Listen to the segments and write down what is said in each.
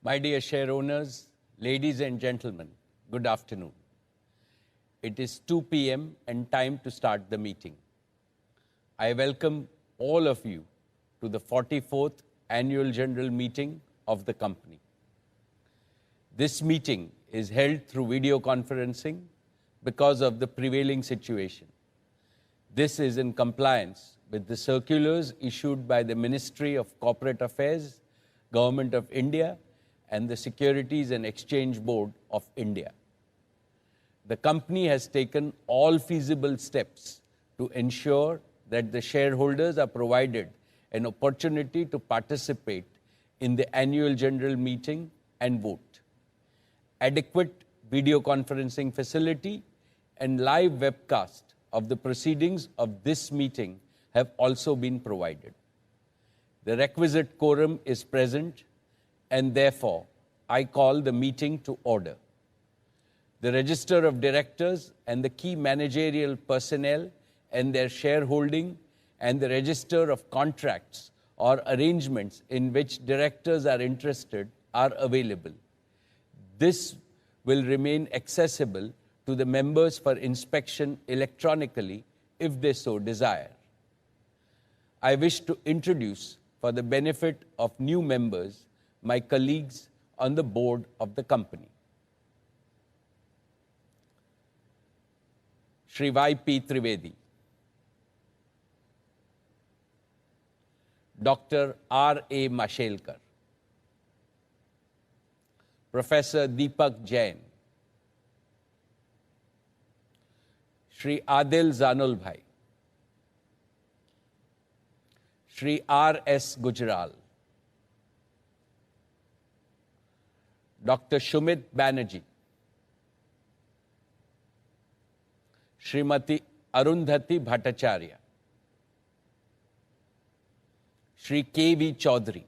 My dear share owners, ladies and gentlemen, good afternoon. It is 2 p.m. and time to start the meeting. I welcome all of you to the 44th Annual General Meeting of the company. This meeting is held through video conferencing because of the prevailing situation. This is in compliance with the circulars issued by the Ministry of Corporate Affairs, Government of India, and the Securities and Exchange Board of India. The company has taken all feasible steps to ensure that the shareholders are provided an opportunity to participate in the annual general meeting and vote. Adequate video conferencing facility and live webcast of the proceedings of this meeting have also been provided. The requisite quorum is present, and therefore I call the meeting to order. The register of directors and the key managerial personnel and their shareholding and the register of contracts or arrangements in which directors are interested are available. This will remain accessible to the members for inspection electronically if they so desire. I wish to introduce, for the benefit of new members, my colleagues on the board of the company. Shri Y.P. Trivedi, Dr. R.A. Mashelkar, Professor Deepak Jain, Shri Adil Zanulbhai, Shri R.S. Gujral, Dr. Shumit Banerjee, Srimati Arundhati Bhattacharya, Shri K.V. Chaudhary,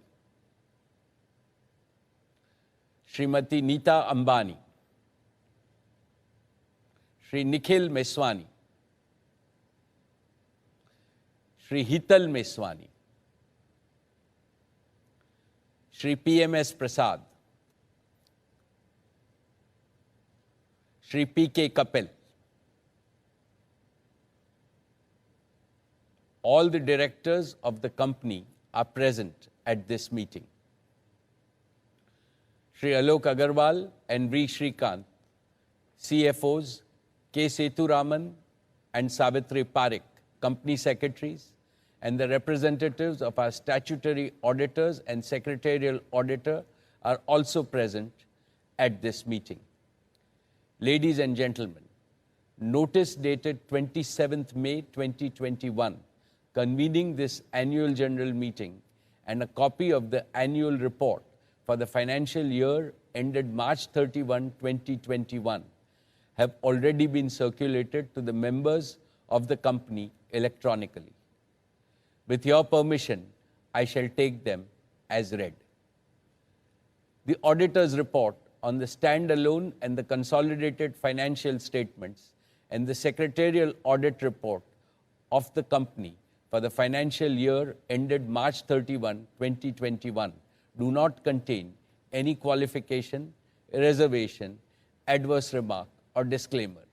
Srimati Neeta Ambani, Shri Nikhil Meswani, Shri Hital Meswani, Shri P.M.S. Prasad, Shri P.K. Kapil. All the directors of the company are present at this meeting. Shri Alok Agarwal and V. Shrikant, CFOs, K. Sethuraman and Savitri Parekh, company secretaries, and the representatives of our statutory auditors and secretarial auditor are also present at this meeting. Ladies and gentlemen, notice dated 27th May 2021 convening this annual general meeting and a copy of the annual report for the financial year ended March 31, 2021 have already been circulated to the members of the company electronically. With your permission, I shall take them as read. The auditor's report on the standalone and the consolidated financial statements and the secretarial audit report of the company for the financial year ended March 31, 2021 do not contain any qualification, reservation, adverse remark, or disclaimer.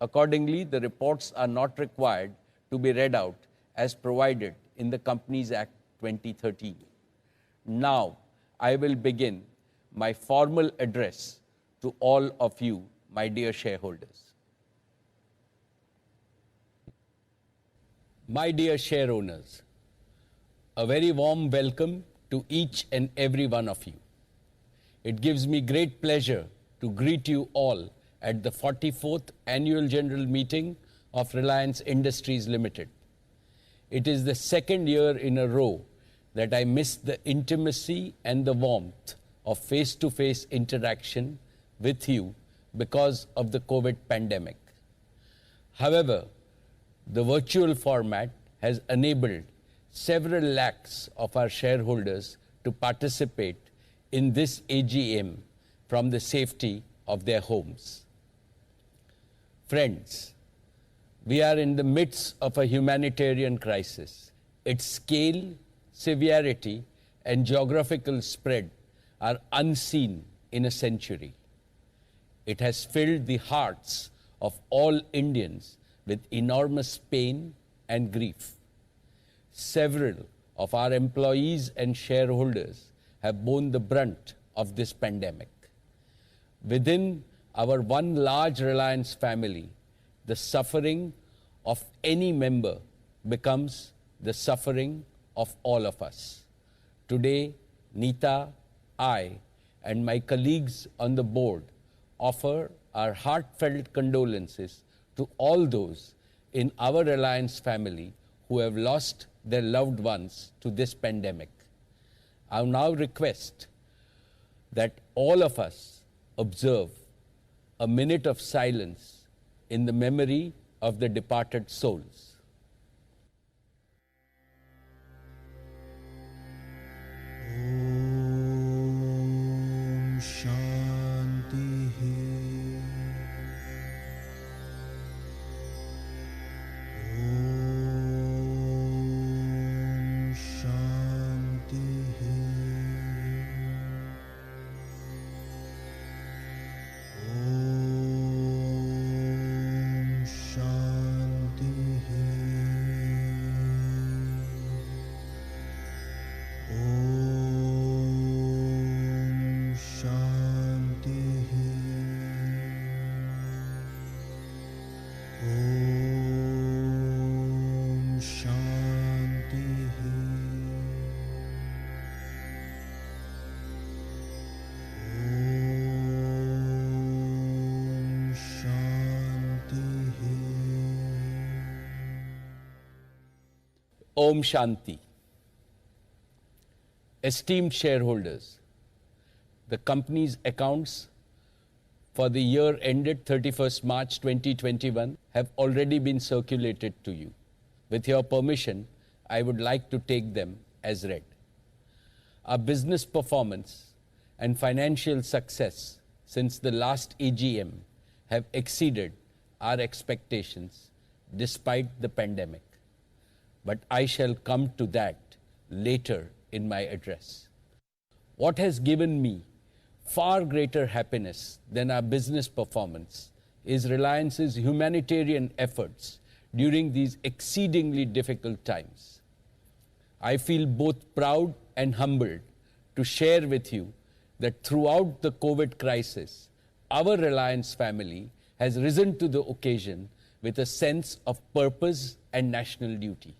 Accordingly, the reports are not required to be read out as provided in the Companies Act 2013. Now, I will begin my formal address to all of you, my dear shareholders. My dear share owners, a very warm welcome to each and every one of you. It gives me great pleasure to greet you all at the 44th Annual General Meeting of Reliance Industries Limited. It is the second year in a row that I missed the intimacy and the warmth of face-to-face interaction with you because of the COVID pandemic. However, the virtual format has enabled several lakhs of our shareholders to participate in this AGM from the safety of their homes. Friends, we are in the midst of a humanitarian crisis. Its scale, severity, and geographical spread are unseen in a century. It has filled the hearts of all Indians with enormous pain and grief. Several of our employees and shareholders have borne the brunt of this pandemic. Within our one large Reliance family, the suffering of any member becomes the suffering of all of us. Today, Neeta, I, and my colleagues on the board offer our heartfelt condolences to all those in our Reliance family who have lost their loved ones to this pandemic. I now request that all of us observe a minute of silence in the memory of the departed souls. Om Shanti. Om Shanti. Om Shanti. Om Shanti. Om Shanti. Om Shanti. Om Shanti. Esteemed shareholders, the company's accounts for the year ended 31st March 2021 have already been circulated to you. With your permission, I would like to take them as read. Our business performance and financial success since the last AGM have exceeded our expectations despite the pandemic. But I shall come to that later in my address. What has given me far greater happiness than our business performance is Reliance's humanitarian efforts during these exceedingly difficult times. I feel both proud and humbled to share with you that throughout the COVID crisis, our Reliance family has risen to the occasion with a sense of purpose and national duty.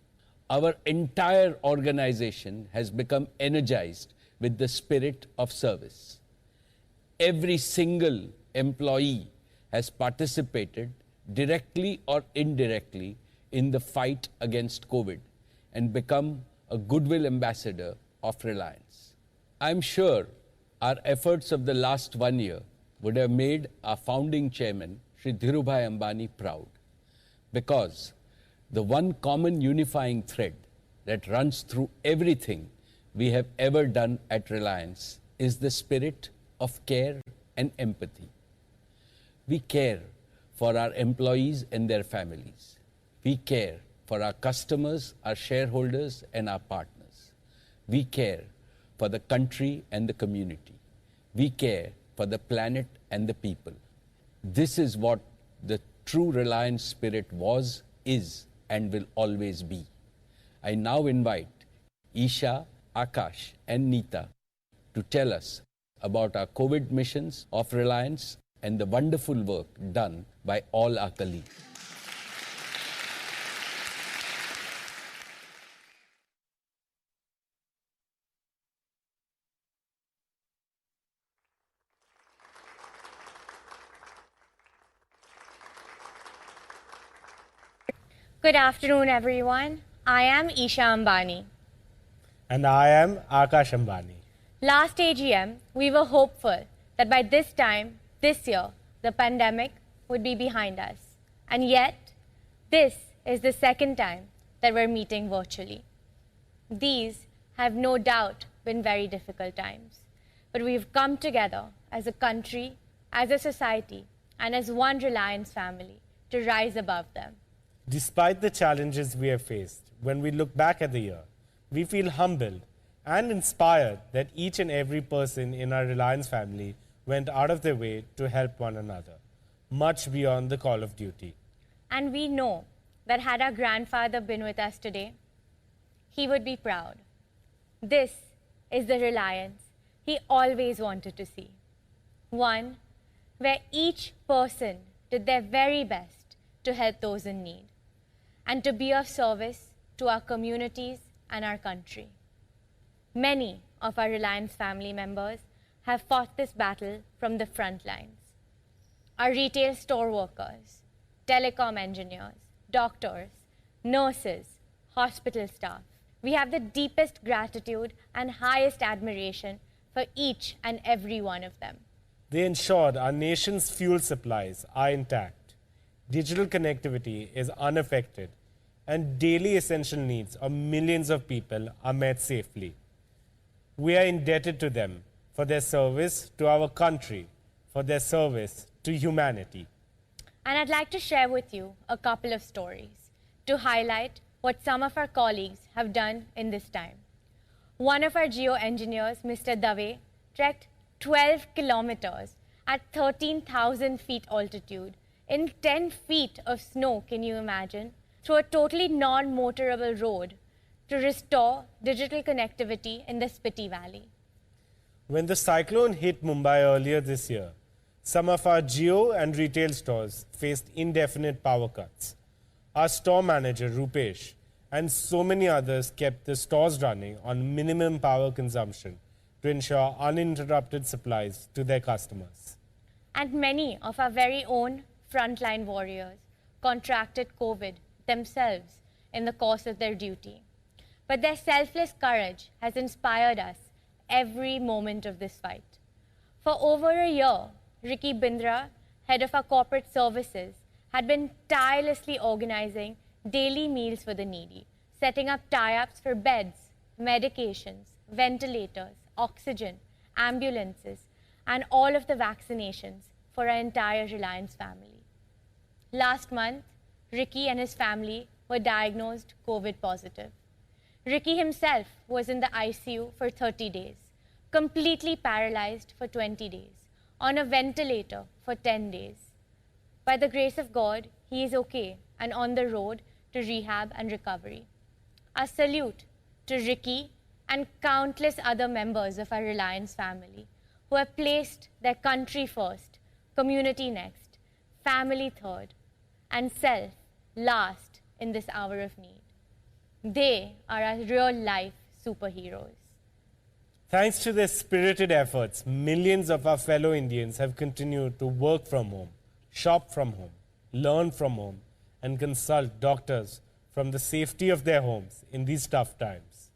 Our entire organization has become energized with the spirit of service. Every single employee has participated directly or indirectly in the fight against COVID and become a goodwill ambassador of Reliance. I'm sure our efforts of the last 1 year would have made our founding chairman, Shri Dhirubhai Ambani, proud, because the one common unifying thread that runs through everything we have ever done at Reliance is the spirit of care and empathy. We care for our employees and their families. We care for our customers, our shareholders, and our partners. We care for the country and the community. We care for the planet and the people. This is what the true Reliance spirit was, is, and will always be. I now invite Isha, Akash, and Neeta to tell us about our COVID missions of Reliance and the wonderful work done by all our colleagues. Good afternoon, everyone. I am Isha Ambani. And I am Akash Ambani. Last AGM, we were hopeful that by this time, this year, the pandemic would be behind us. And yet, this is the second time that we're meeting virtually. These have no doubt been very difficult times. But we've come together as a country, as a society, and as one Reliance family to rise above them. Despite the challenges we have faced, when we look back at the year, we feel humbled and inspired that each and every person in our Reliance family went out of their way to help one another, much beyond the call of duty. And we know that had our grandfather been with us today, he would be proud. This is the Reliance he always wanted to see. One where each person did their very best to help those in need and to be of service to our communities and our country. Many of our Reliance family members have fought this battle from the front lines. Our retail store workers, telecom engineers, doctors, nurses, hospital staff. We have the deepest gratitude and highest admiration for each and every one of them. They ensured our nation's fuel supplies are intact, digital connectivity is unaffected, and daily essential needs of millions of people are met safely. We are indebted to them for their service to our country, for their service to humanity. And I'd like to share with you a couple of stories to highlight what some of our colleagues have done in this time. One of our geo-engineers, Mr. Dave, trekked 12 kilometers at 13,000 feet altitude in 10 feet of snow, can you imagine, through a totally non-motorable road to restore digital connectivity in the Spiti Valley. When the cyclone hit Mumbai earlier this year, some of our geo and retail stores faced indefinite power cuts. Our store manager, Rupesh, and so many others kept the stores running on minimum power consumption to ensure uninterrupted supplies to their customers. And many of our very own frontline warriors contracted COVID themselves in the course of their duty. But their selfless courage has inspired us every moment of this fight. For over a year, Ricky Bindra, head of our corporate services, had been tirelessly organizing daily meals for the needy, setting up tie-ups for beds, medications, ventilators, oxygen, ambulances, and all of the vaccinations for our entire Reliance family. Last month, Ricky and his family were diagnosed COVID positive. Ricky himself was in the ICU for 30 days, completely paralyzed for 20 days, on a ventilator for 10 days. By the grace of God, he is okay and on the road to rehab and recovery. A salute to Ricky and countless other members of our Reliance family who have placed their country first, community next, family third, and self last in this hour of need. They are our real-life superheroes. Thanks to their spirited efforts, millions of our fellow Indians have continued to work from home, shop from home, learn from home, and consult doctors from the safety of their homes in these tough times.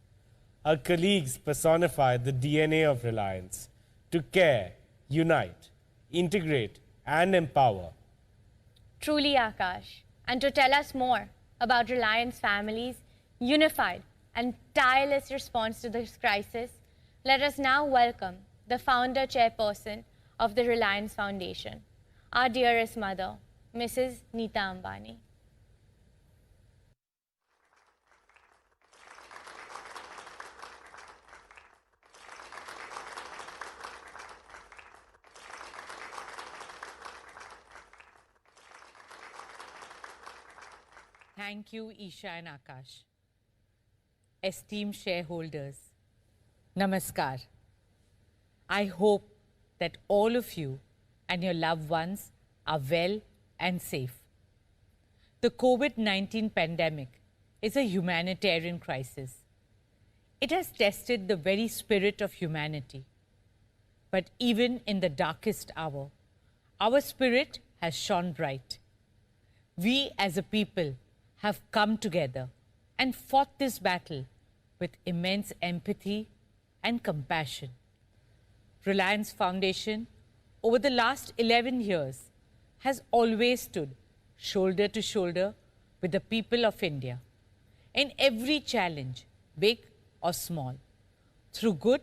Our colleagues personify the DNA of Reliance to care, unite, integrate, and empower. Truly, Akash. And to tell us more about Reliance family's unified and tireless response to this crisis, let us now welcome the founder chairperson of the Reliance Foundation, our dearest mother, Mrs. Neeta Ambani. Thank you, Isha and Akash. Esteemed shareholders, Namaskar. I hope that all of you and your loved ones are well and safe. The COVID-19 pandemic is a humanitarian crisis. It has tested the very spirit of humanity. But even in the darkest hour, our spirit has shone bright. We as a people have come together and fought this battle with immense empathy and compassion. Reliance Foundation, over the last 11 years, has always stood shoulder to shoulder with the people of India in every challenge, big or small, through good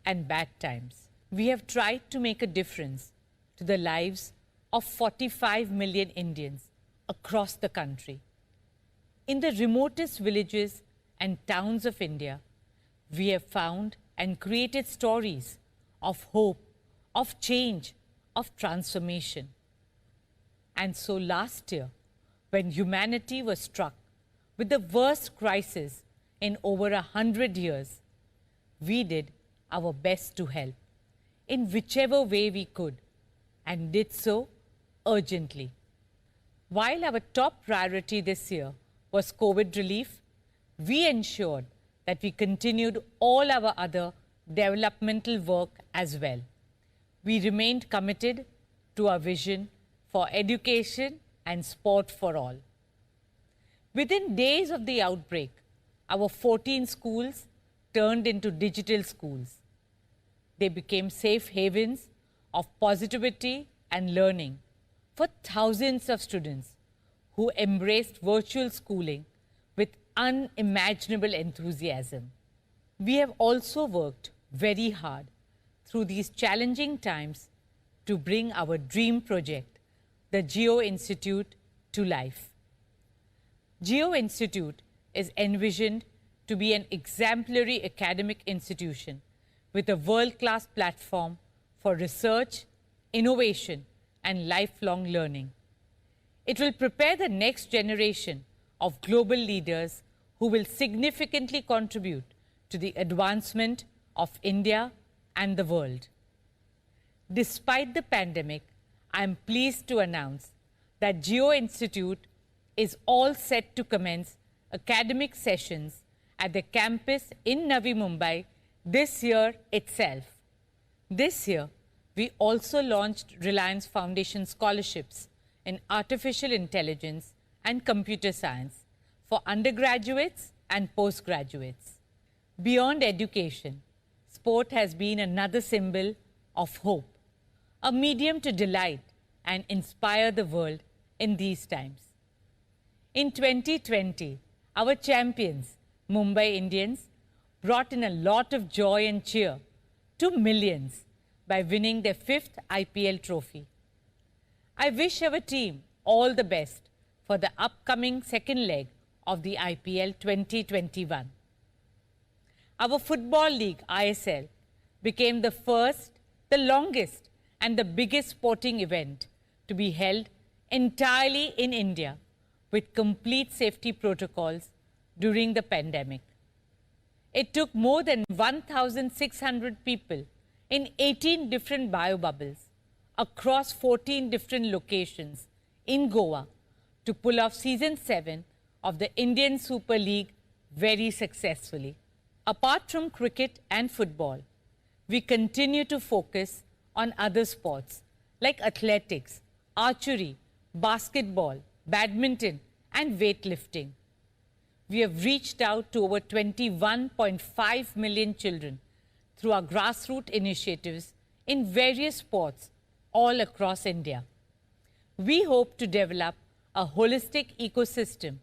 and bad times. We have tried to make a difference to the lives of 45 million Indians across the country. In the remotest villages and towns of India, we have found and created stories of hope, of change, of transformation. And so last year, when humanity was struck with the worst crisis in over 100 years, we did our best to help in whichever way we could, and did so urgently. While our top priority this year was COVID relief, we ensured that we continued all our other developmental work as well. We remained committed to our vision for education and sport for all. Within days of the outbreak, our 14 schools turned into digital schools. They became safe havens of positivity and learning for thousands of students who embraced virtual schooling with unimaginable enthusiasm. We have also worked very hard through these challenging times to bring our dream project, the Geo Institute, to life. Geo Institute is envisioned to be an exemplary academic institution with a world-class platform for research, innovation, and lifelong learning. It will prepare the next generation of global leaders who will significantly contribute to the advancement of India and the world. Despite the pandemic, I am pleased to announce that Geo Institute is all set to commence academic sessions at the campus in Navi Mumbai this year itself. This year, we also launched Reliance Foundation scholarships in artificial intelligence and computer science for undergraduates and postgraduates. Beyond education, sport has been another symbol of hope, a medium to delight and inspire the world in these times. In 2020, our champions, Mumbai Indians, brought in a lot of joy and cheer to millions by winning their 5th IPL trophy. I wish our team all the best for the upcoming second leg of the IPL 2021. Our Football League, ISL, became the first, the longest, and the biggest sporting event to be held entirely in India with complete safety protocols during the pandemic. It took more than 1,600 people in 18 different biobubbles across 14 different locations in Goa to pull off season 7 of the Indian Super League very successfully. Apart from cricket and football, we continue to focus on other sports like athletics, archery, basketball, badminton, and weightlifting. We have reached out to over 21.5 million children through our grassroots initiatives in various sports all across India. We hope to develop a holistic ecosystem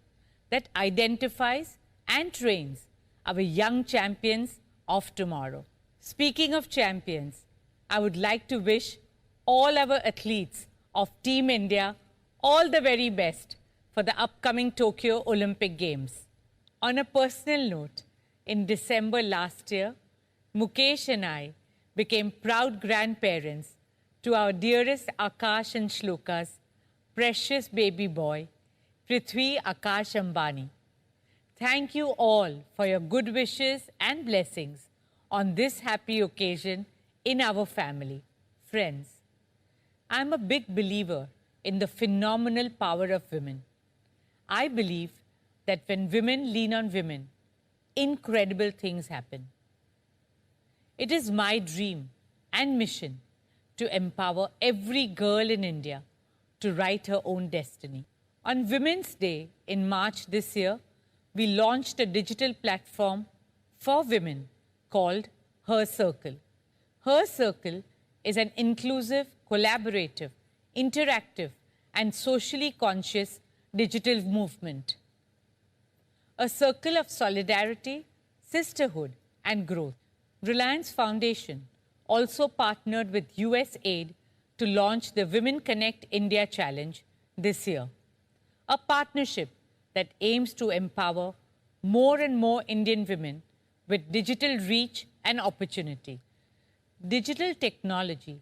that identifies and trains our young champions of tomorrow. Speaking of champions, I would like to wish all our athletes of Team India all the very best for the upcoming Tokyo Olympic Games. On a personal note, in December last year, Mukesh and I became proud grandparents to our dearest Akash and Shloka's precious baby boy, Prithvi Akash Ambani. Thank you all for your good wishes and blessings on this happy occasion in our family. Friends, I am a big believer in the phenomenal power of women. I believe that when women lean on women, incredible things happen. It is my dream and mission to empower every girl in India to write her own destiny. On Women's Day in March this year, we launched a digital platform for women called Her Circle. Her Circle is an inclusive, collaborative, interactive, and socially conscious digital movement. A circle of solidarity, sisterhood, and growth. Reliance Foundation also partnered with USAID to launch the Women Connect India Challenge this year, a partnership that aims to empower more and more Indian women with digital reach and opportunity. Digital technology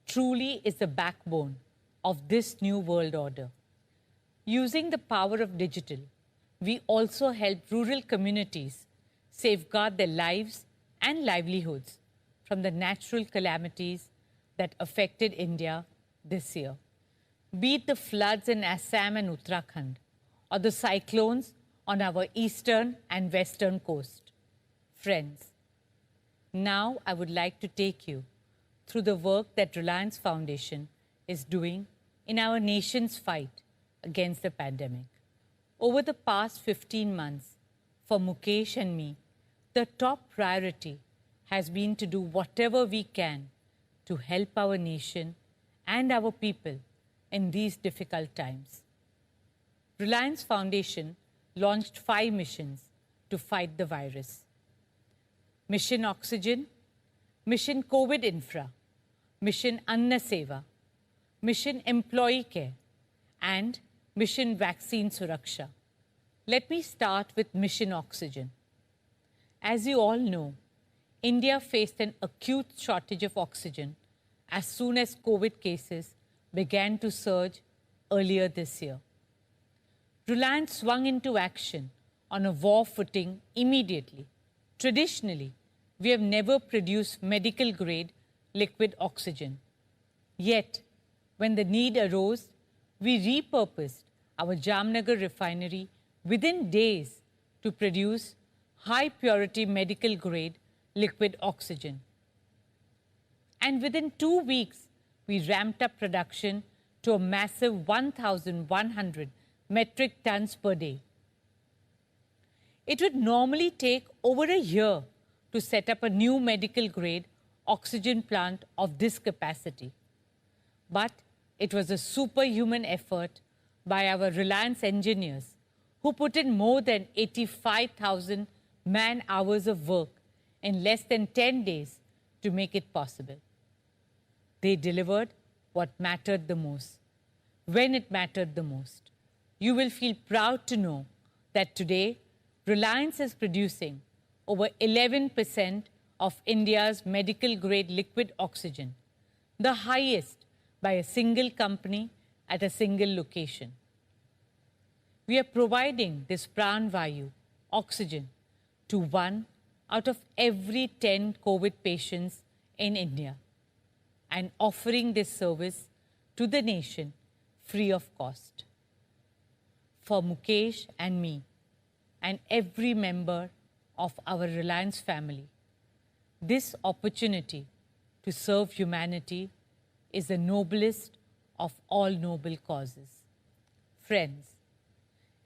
truly is the backbone of this new world order. Using the power of digital, we also help rural communities safeguard their lives and livelihoods from the natural calamities that affected India this year. Be it the floods in Assam and Uttarakhand, or the cyclones on our eastern and western coast. Friends, now I would like to take you through the work that Reliance Foundation is doing in our nation's fight against the pandemic. Over the past 15 months, for Mukesh and me, the top priority has been to do whatever we can to help our nation and our people in these difficult times. Reliance Foundation launched 5 missions to fight the virus. Mission Oxygen, Mission COVID Infra, Mission Anna Seva, Mission Employee Care, and Mission Vaccine Suraksha. Let me start with Mission Oxygen. As you all know, India faced an acute shortage of oxygen as soon as COVID cases began to surge earlier this year. Reliance swung into action on a war footing immediately. Traditionally, we have never produced medical-grade liquid oxygen. Yet, when the need arose, we repurposed our Jamnagar refinery within days to produce high-purity medical-grade liquid oxygen. And within 2 weeks, we ramped up production to a massive 1,100 metric tons per day. It would normally take over a year to set up a new medical-grade oxygen plant of this capacity. But it was a superhuman effort by our Reliance engineers who put in more than 85,000 man-hours of work in less than 10 days to make it possible. They delivered what mattered the most, when it mattered the most. You will feel proud to know that today, Reliance is producing over 11% of India's medical-grade liquid oxygen, the highest by a single company at a single location. We are providing this Pran Vayu, oxygen, to 1 out of every 10 COVID patients in India and offering this service to the nation free of cost. For Mukesh and me and every member of our Reliance family, this opportunity to serve humanity is the noblest of all noble causes. Friends,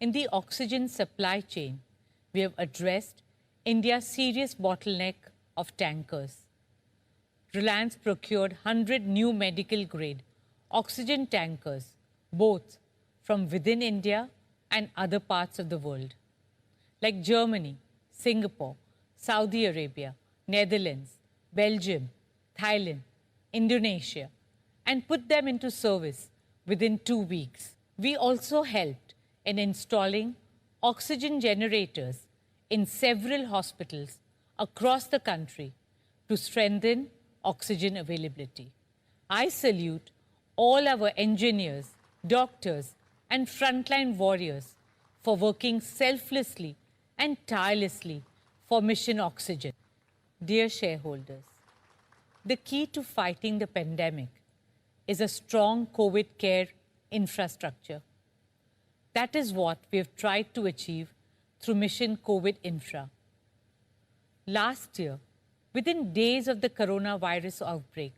in the oxygen supply chain, we have addressed India's serious bottleneck of tankers. Reliance procured 100 new medical-grade oxygen tankers, both from within India and other parts of the world, like Germany, Singapore, Saudi Arabia, Netherlands, Belgium, Thailand, Indonesia, and put them into service within 2 weeks. We also helped in installing oxygen generators in several hospitals across the country to strengthen oxygen availability. I salute all our engineers, doctors, and frontline warriors for working selflessly and tirelessly for Mission Oxygen. Dear shareholders, the key to fighting the pandemic is a strong COVID care infrastructure. That is what we have tried to achieve through Mission COVID Infra. Last year, within days of the coronavirus outbreak,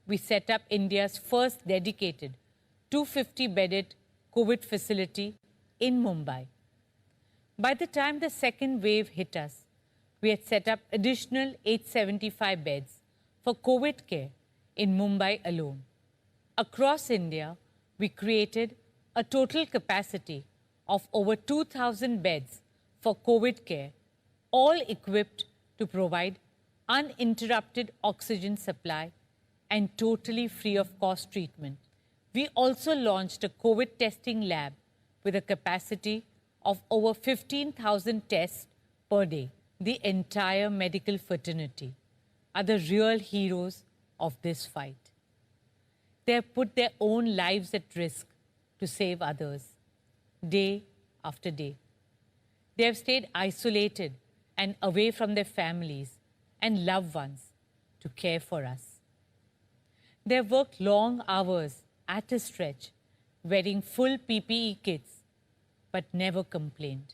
we set up India's first dedicated 250-bedded COVID facility in Mumbai. By the time the second wave hit us, we had set up additional 875 beds for COVID care in Mumbai alone. Across India, we created a total capacity of over 2,000 beds for COVID care, all equipped to provide uninterrupted oxygen supply and totally free of cost treatment. We also launched a COVID testing lab with a capacity of over 15,000 tests per day. the entire medical fraternity are the real heroes of this fight. They have put their own lives at risk to save others, day after day. They have stayed isolated and away from their families and loved ones to care for us. They have worked long hours at a stretch, wearing full PPE kits, but never complained.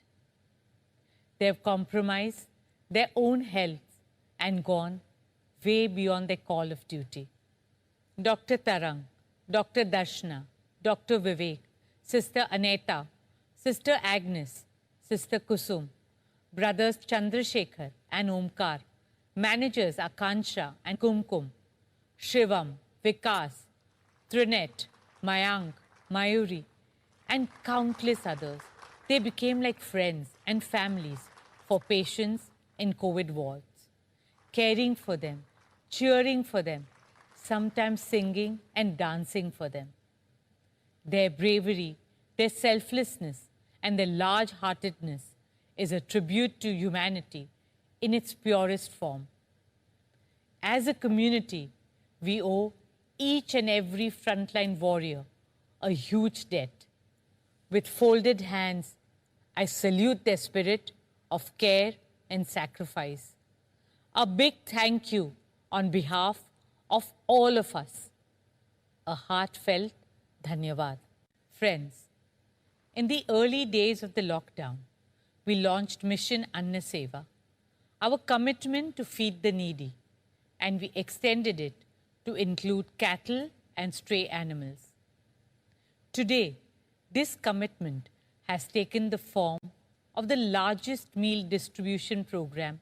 They have compromised their own health and gone way beyond their call of duty. Dr. Tarang, Dr. Darshana, Dr. Vivek, Sister Aneta, Sister Agnes, Sister Kusum, brothers Chandrasekhar and Omkar, managers Akansha and Kumkum, Shivam, Vikas, Trinet, Mayank, Mayuri, and countless others. They became like friends and families for patients in COVID wards, caring for them, cheering for them, sometimes singing and dancing for them. Their bravery, their selflessness, and their large-heartedness is a tribute to humanity in its purest form. As a community, we owe each and every frontline warrior a huge debt. With folded hands, I salute their spirit of care and sacrifice. A big thank you on behalf of all of us. A heartfelt dhanyavad. Friends, in the early days of the lockdown, we launched Mission Anna Seva, our commitment to feed the needy, and we extended it to include cattle and stray animals. Today, this commitment has taken the form of the largest meal distribution program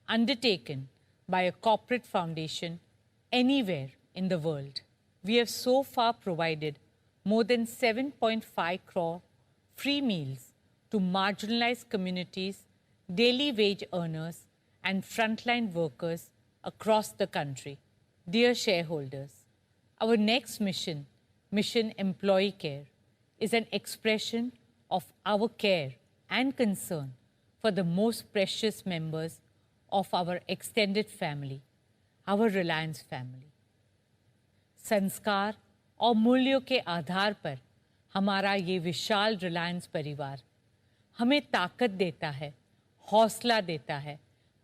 undertaken by a corporate foundation anywhere in the world. We have so far provided more than 7.5 crore free meals to marginalized communities, daily wage earners, and frontline workers across the country. Dear shareholders, our next mission, Mission Employee Care, is an expression of our care and concern for the most precious members of our extended family, our Reliance family. संस्कार और मूल्यों के आधार पर हमारा ये विशाल रिलायंस परिवार हमें ताकत देता है, हौसला देता है,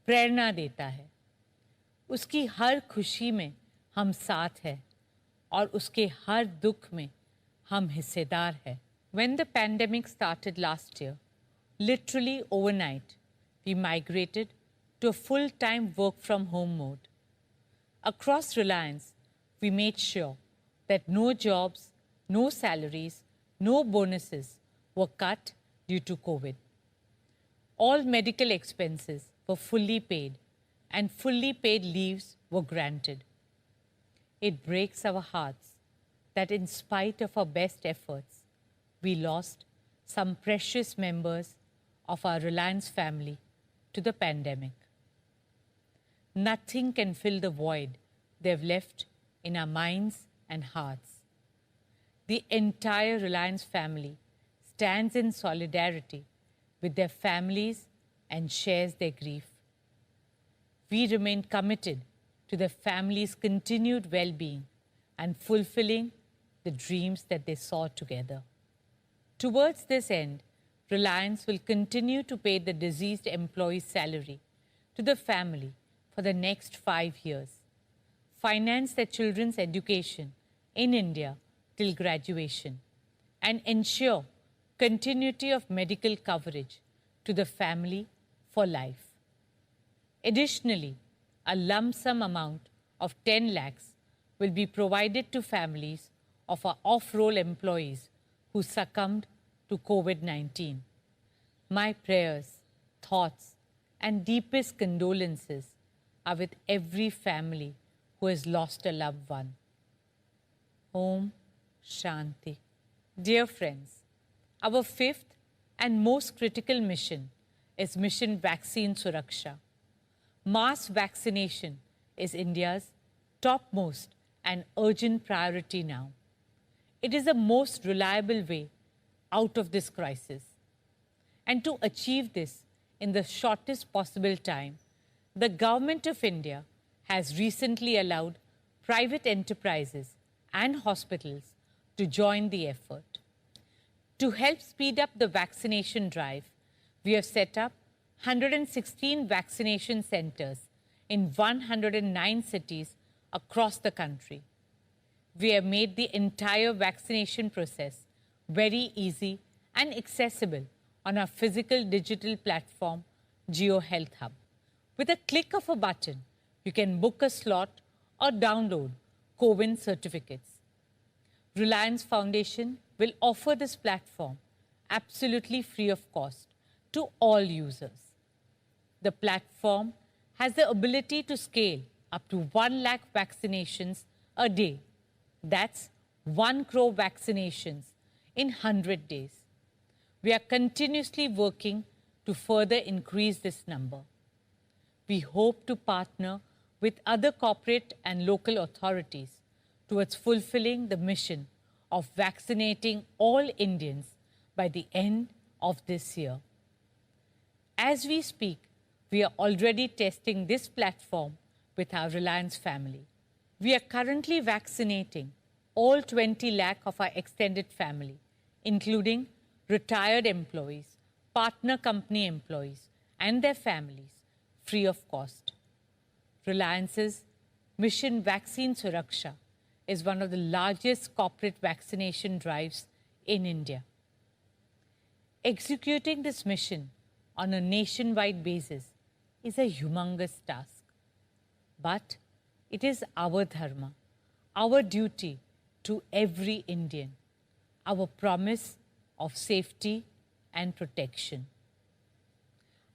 प्रेरणा देता है। उसकी हर खुशी में हम साथ हैं और उसके हर दुख में हम हिस्सेदार हैं। When the pandemic started last year, literally overnight, we migrated to a full-time work-from-home mode. Across Reliance, we made sure that no jobs, no salaries, no bonuses were cut due to COVID. All medical expenses were fully paid and fully paid leaves were granted. It breaks our hearts that in spite of our best efforts, we lost some precious members of our Reliance family to the pandemic. Nothing can fill the void they've left in our minds and hearts. The entire Reliance family stands in solidarity with their families and shares their grief. We remain committed to their families' continued well-being and fulfilling the dreams that they saw together. Towards this end, Reliance will continue to pay the deceased employee's salary to the family for the next 5 years, finance their children's education in India till graduation, and ensure continuity of medical coverage to the family for life. Additionally, a lump sum amount of 10 lakhs will be provided to families of our off-roll employees who succumbed to COVID-19. My prayers, thoughts, and deepest condolences are with every family who has lost a loved one. Om Shanti. Dear friends, our fifth and most critical mission is Mission Vaccine Suraksha. Mass vaccination is India's topmost and urgent priority now. It is the most reliable way out of this crisis. And to achieve this, in the shortest possible time, the Government of India has recently allowed private enterprises and hospitals to join the effort. To help speed up the vaccination drive, we have set up 116 vaccination centers in 109 cities across the country. We have made the entire vaccination process very easy and accessible on our physical digital platform, Geo Health Hub. With a click of a button, you can book a slot or download COVID certificates. Reliance Foundation will offer this platform absolutely free of cost to all users. The platform has the ability to scale up to 1 lakh vaccinations a day. That's 1 crore vaccinations in 100 days. We are continuously working to further increase this number. We hope to partner with other corporate and local authorities towards fulfilling the mission of vaccinating all Indians by the end of this year. As we speak, we are already testing this platform with our Reliance family. We are currently vaccinating all 20 lakh of our extended family, including retired employees, partner company employees, and their families, free of cost. Reliance's Mission Vaccine Suraksha is one of the largest corporate vaccination drives in India. Executing this mission on a nationwide basis is a humongous task. But it is our dharma, our duty to every Indian, our promise of safety and protection.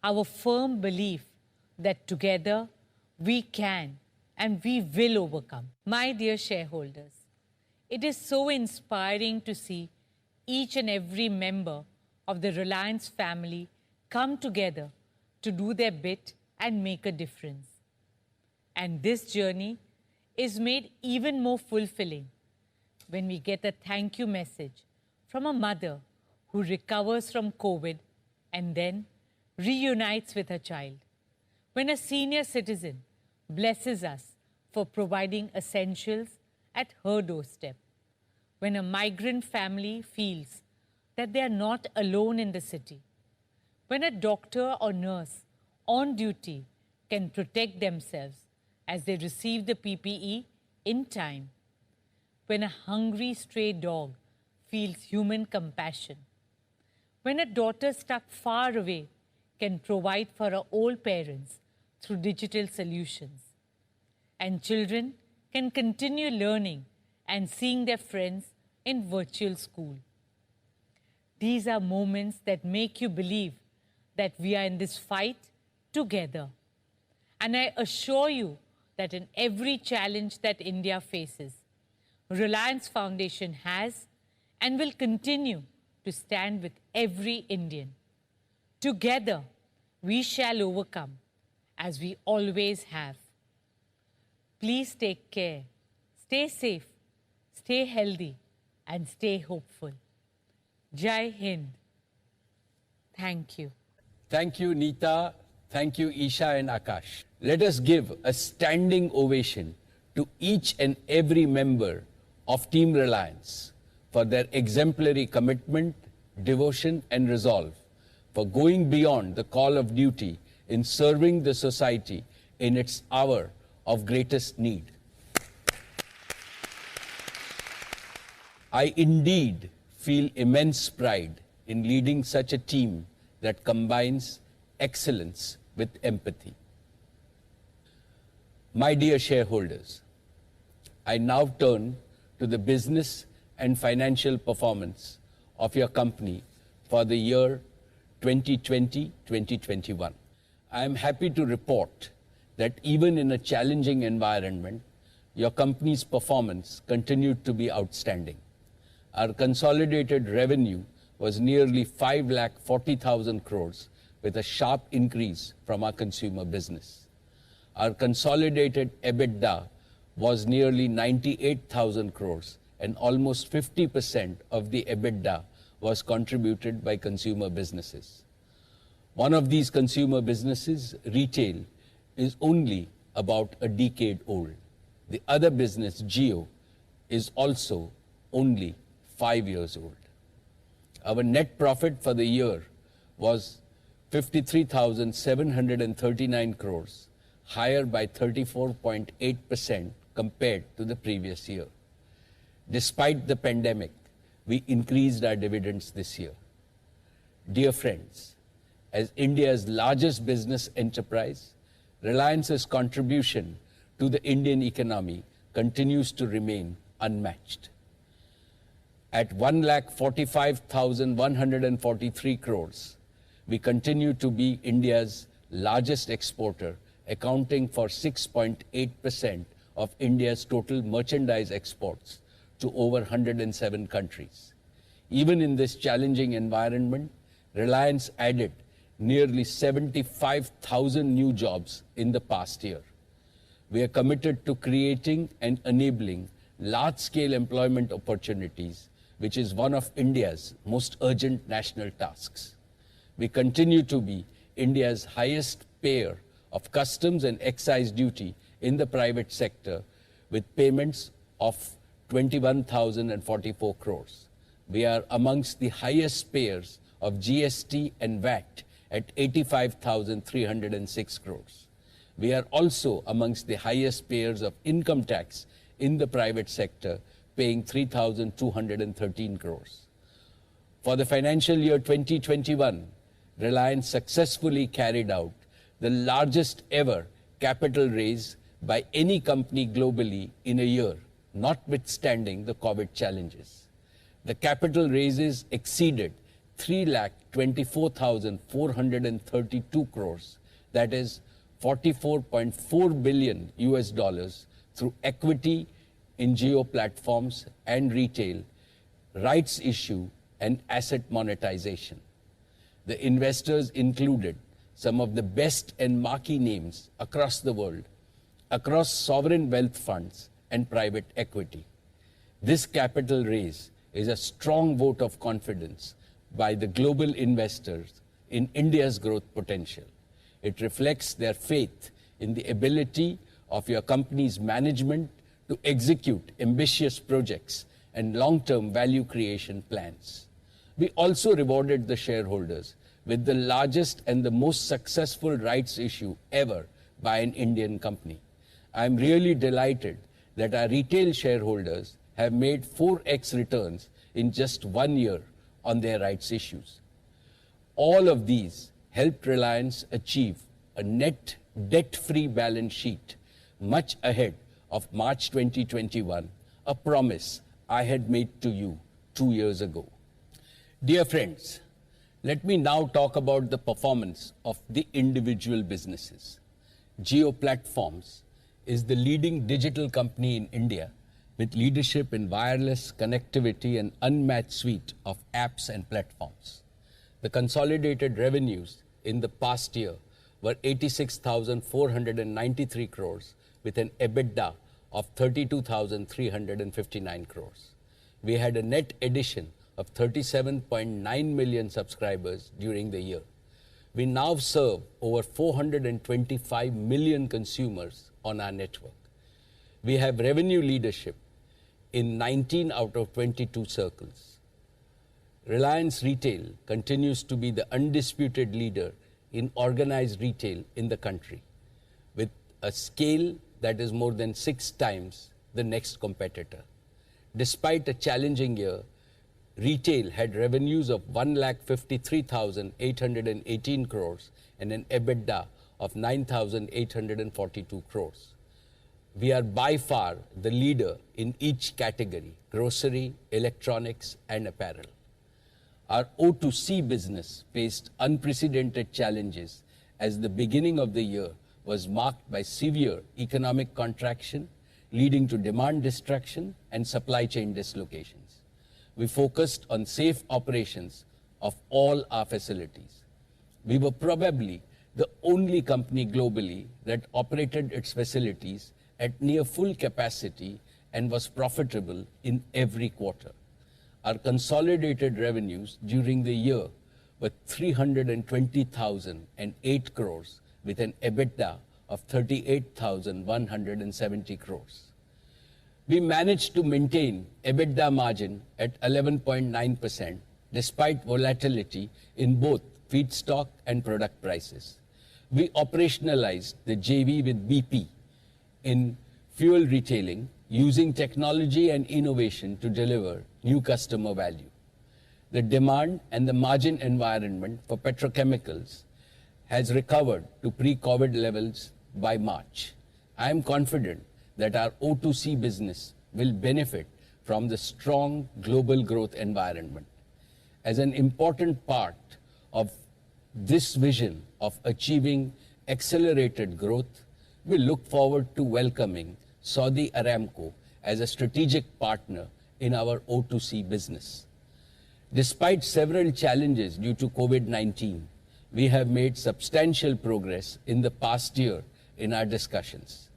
Our firm belief that together we can and we will overcome. My dear shareholders, it is so inspiring to see each and every member of the Reliance family come together to do their bit and make a difference. And this journey is made even more fulfilling when we get a thank you message from a mother who recovers from COVID and then reunites with her child. When a senior citizen blesses us for providing essentials at her doorstep. When a migrant family feels that they are not alone in the city. When a doctor or nurse on duty can protect themselves as they receive the PPE in time. When a hungry stray dog feels human compassion. When a daughter stuck far away can provide for her old parents through digital solutions. And children can continue learning and seeing their friends in virtual school. These are moments that make you believe that we are in this fight together. And I assure you that in every challenge that India faces, Reliance Foundation has and will continue to stand with every Indian. Together, we shall overcome, as we always have. Please take care, stay safe, stay healthy, and stay hopeful. Jai Hind. Thank you. Thank you, Neeta. Thank you, Isha and Akash. Let us give a standing ovation to each and every member of Team Reliance for their exemplary commitment, devotion, and resolve, for going beyond the call of duty in serving the society in its hour of greatest need. I indeed feel immense pride in leading such a team that combines excellence with empathy. My dear shareholders, I now turn to the business and financial performance of your company for the year 2020-2021. I am happy to report that even in a challenging environment, your company's performance continued to be outstanding. Our consolidated revenue was nearly 5,40,000 crores, with a sharp increase from our consumer business. Our consolidated EBITDA was nearly 98,000 crores, and almost 50% of the EBITDA was contributed by consumer businesses. One of these consumer businesses, retail, is only about a decade old. The other business, Jio, is also only 5 years old. Our net profit for the year was 53,739 crores, higher by 34.8% compared to the previous year. Despite the pandemic, we increased our dividends this year. Dear friends, as India's largest business enterprise, Reliance's contribution to the Indian economy continues to remain unmatched. At 1,45,143 crores, we continue to be India's largest exporter, accounting for 6.8% of India's total merchandise exports to over 107 countries. Even in this challenging environment, Reliance added nearly 75,000 new jobs in the past year. We are committed to creating and enabling large-scale employment opportunities, which is one of India's most urgent national tasks. We continue to be India's highest payer of customs and excise duty in the private sector, with payments of 21,044 crores. We are amongst the highest payers of GST and VAT at 85,306 crores. We are also amongst the highest payers of income tax in the private sector, paying 3,213 crores. For the financial year 2021, Reliance successfully carried out the largest ever capital raise by any company globally in a year, notwithstanding the COVID challenges. The capital raises exceeded 3,24,432 crores, that is $44.4 billion through equity in Jio platforms and retail, rights issue, and asset monetization. The investors included some of the best and marquee names across the world, across sovereign wealth funds and private equity. This capital raise is a strong vote of confidence by the global investors in India's growth potential. It reflects their faith in the ability of your company's management to execute ambitious projects and long-term value creation plans. We also rewarded the shareholders with the largest and the most successful rights issue ever by an Indian company. I am really delighted that our retail shareholders have made 4x returns in just 1 year on their rights issues. All of these helped Reliance achieve a net debt-free balance sheet much ahead of March 2021, a promise I had made to you 2 years ago. Dear friends, let me now talk about the performance of the individual businesses. Jio Platforms is the leading digital company in India with leadership in wireless connectivity and unmatched suite of apps and platforms. The consolidated revenues in the past year were 86,493 crores with an EBITDA of 32,359 crores. We had a net addition of 37.9 million subscribers during the year. We now serve over 425 million consumers on our network. We have revenue leadership in 19 out of 22 circles. Reliance Retail continues to be the undisputed leader in organized retail in the country, with a scale that is more than 6 times the next competitor. Despite a challenging year, retail had revenues of 1,53,818 crores and an EBITDA of 9,842 crores. We are by far the leader in each category: grocery, electronics, and apparel. Our O2C business faced unprecedented challenges as the beginning of the year was marked by severe economic contraction, leading to demand destruction and supply chain dislocations. We focused on safe operations of all our facilities. We were probably the only company globally that operated its facilities at near full capacity and was profitable in every quarter. Our consolidated revenues during the year were 320,008 crores with an EBITDA of 38,170 crores. We managed to maintain EBITDA margin at 11.9% despite volatility in both feedstock and product prices. We operationalized the JV with BP in fuel retailing using technology and innovation to deliver new customer value. The demand and the margin environment for petrochemicals has recovered to pre-COVID levels by March. I am confident that our O2C business will benefit from the strong global growth environment. As an important part of this vision of achieving accelerated growth, we look forward to welcoming Saudi Aramco as a strategic partner in our O2C business. Despite several challenges due to COVID-19, we have made substantial progress in the past year in our discussions.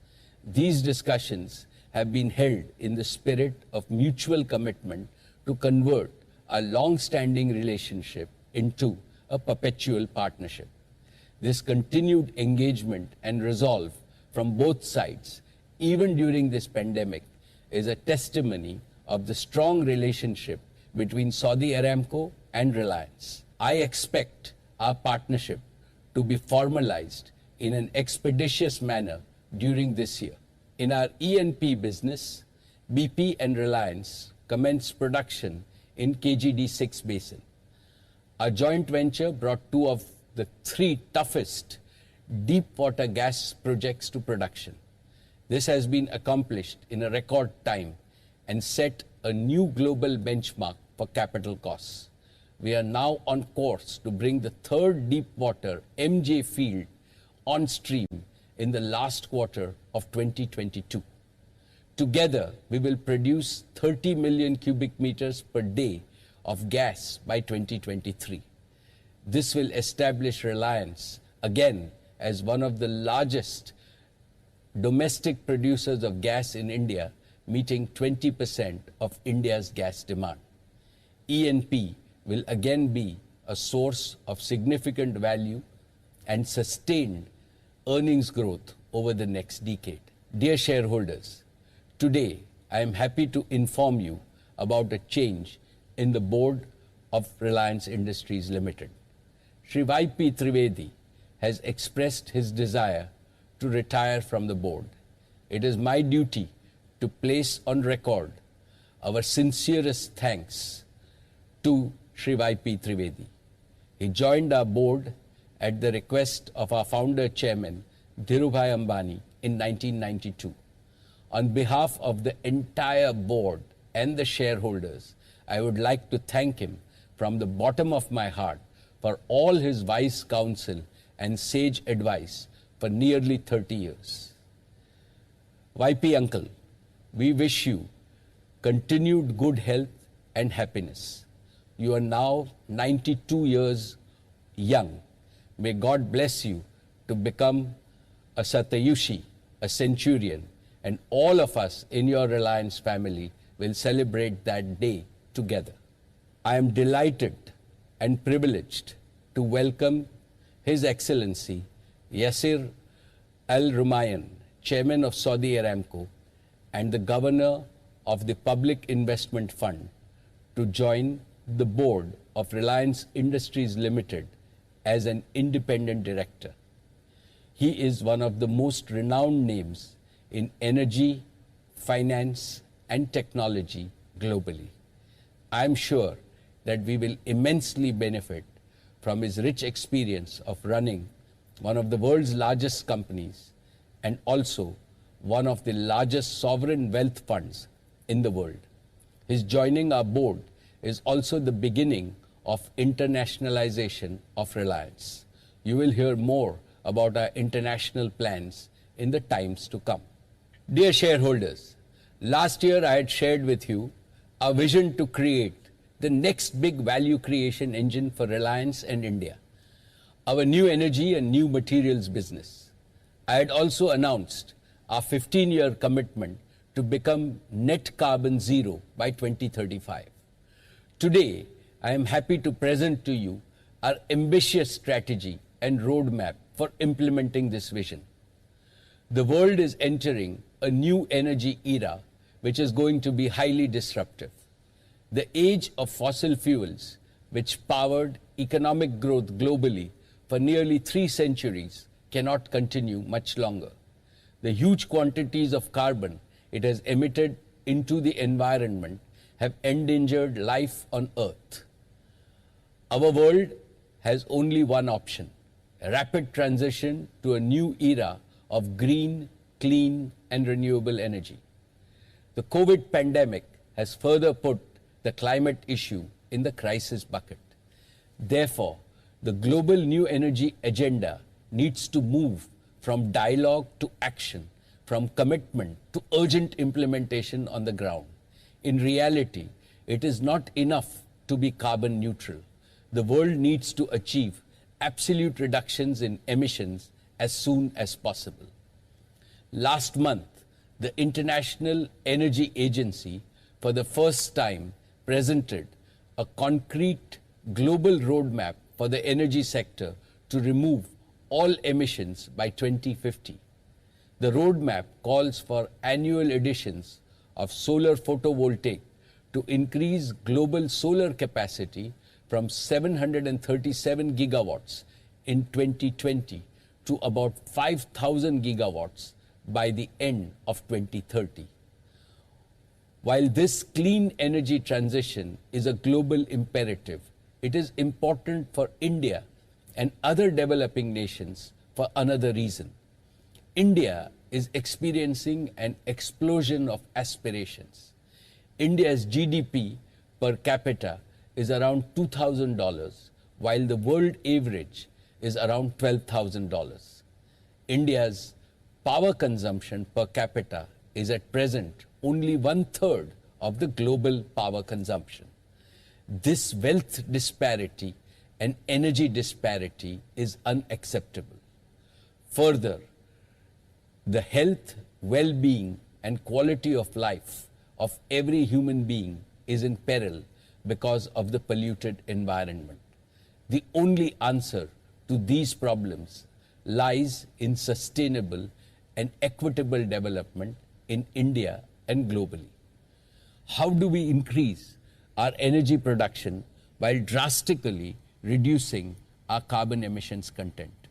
These discussions have been held in the spirit of mutual commitment to convert a long-standing relationship into a perpetual partnership. This continued engagement and resolve from both sides, even during this pandemic, is a testimony of the strong relationship between Saudi Aramco and Reliance. I expect our partnership to be formalized in an expeditious manner during this year. In our E&P business, BP and Reliance commenced production in KGD6 basin. Our joint venture brought two of the three toughest deep water gas projects to production. This has been accomplished in a record time and set a new global benchmark for capital costs. We are now on course to bring the third deep water MJ field on stream in the last quarter of 2022. Together, we will produce 30 million cubic meters per day of gas by 2023. This will establish Reliance again as one of the largest domestic producers of gas in India, meeting 20% of India's gas demand. E&P will again be a source of significant value and sustained earnings growth over the next decade. Dear shareholders, today I am happy to inform you about a change in the board of Reliance Industries Limited. Shri Y.P. Trivedi has expressed his desire to retire from the board. It is my duty to place on record our sincerest thanks to Shri Y.P. Trivedi. He joined our board at the request of our founder chairman, Dhirubhai Ambani, in 1992. On behalf of the entire board and the shareholders, I would like to thank him from the bottom of my heart for all his wise counsel and sage advice for nearly 30 years. YP uncle, we wish you continued good health and happiness. You are now 92 years young. May God bless you to become a Satyushi, a centurion, and all of us in your Reliance family will celebrate that day together. I am delighted and privileged to welcome His Excellency Yasir Al Rumayyan, Chairman of Saudi Aramco and the Governor of the Public Investment Fund, to join the board of Reliance Industries Limited as an independent director. He is one of the most renowned names in energy, finance, and technology globally. I am sure that we will immensely benefit from his rich experience of running one of the world's largest companies and also one of the largest sovereign wealth funds in the world. His joining our board is also the beginning of internationalization of Reliance. You will hear more about our international plans in the times to come. Dear shareholders, last year I had shared with you our vision to create the next big value creation engine for Reliance and India, our new energy and new materials business. I had also announced our 15-year commitment to become net carbon zero by 2035. Today, I am happy to present to you our ambitious strategy and roadmap for implementing this vision. The world is entering a new energy era which is going to be highly disruptive. The age of fossil fuels, which powered economic growth globally for nearly 3 centuries, cannot continue much longer. The huge quantities of carbon it has emitted into the environment have endangered life on Earth. Our world has only one option: a rapid transition to a new era of green, clean, and renewable energy. The COVID pandemic has further put the climate issue in the crisis bucket. Therefore, the global new energy agenda needs to move from dialogue to action, from commitment to urgent implementation on the ground. In reality, it is not enough to be carbon neutral. The world needs to achieve absolute reductions in emissions as soon as possible. Last month, the International Energy Agency, for the first time, presented a concrete global roadmap for the energy sector to remove all emissions by 2050. The roadmap calls for annual additions of solar photovoltaic to increase global solar capacity from 737 gigawatts in 2020 to about 5,000 gigawatts by the end of 2030. While this clean energy transition is a global imperative, it is important for India and other developing nations for another reason. India is experiencing an explosion of aspirations. India's GDP per capita is around $2,000, while the world average is around $12,000. India's power consumption per capita is at present only 1/3 of the global power consumption. This wealth disparity and energy disparity is unacceptable. Further, the health, well-being, and quality of life of every human being is in peril because of the polluted environment. The only answer to these problems lies in sustainable and equitable development in India and globally. How do we increase our energy production while drastically reducing our carbon emissions content?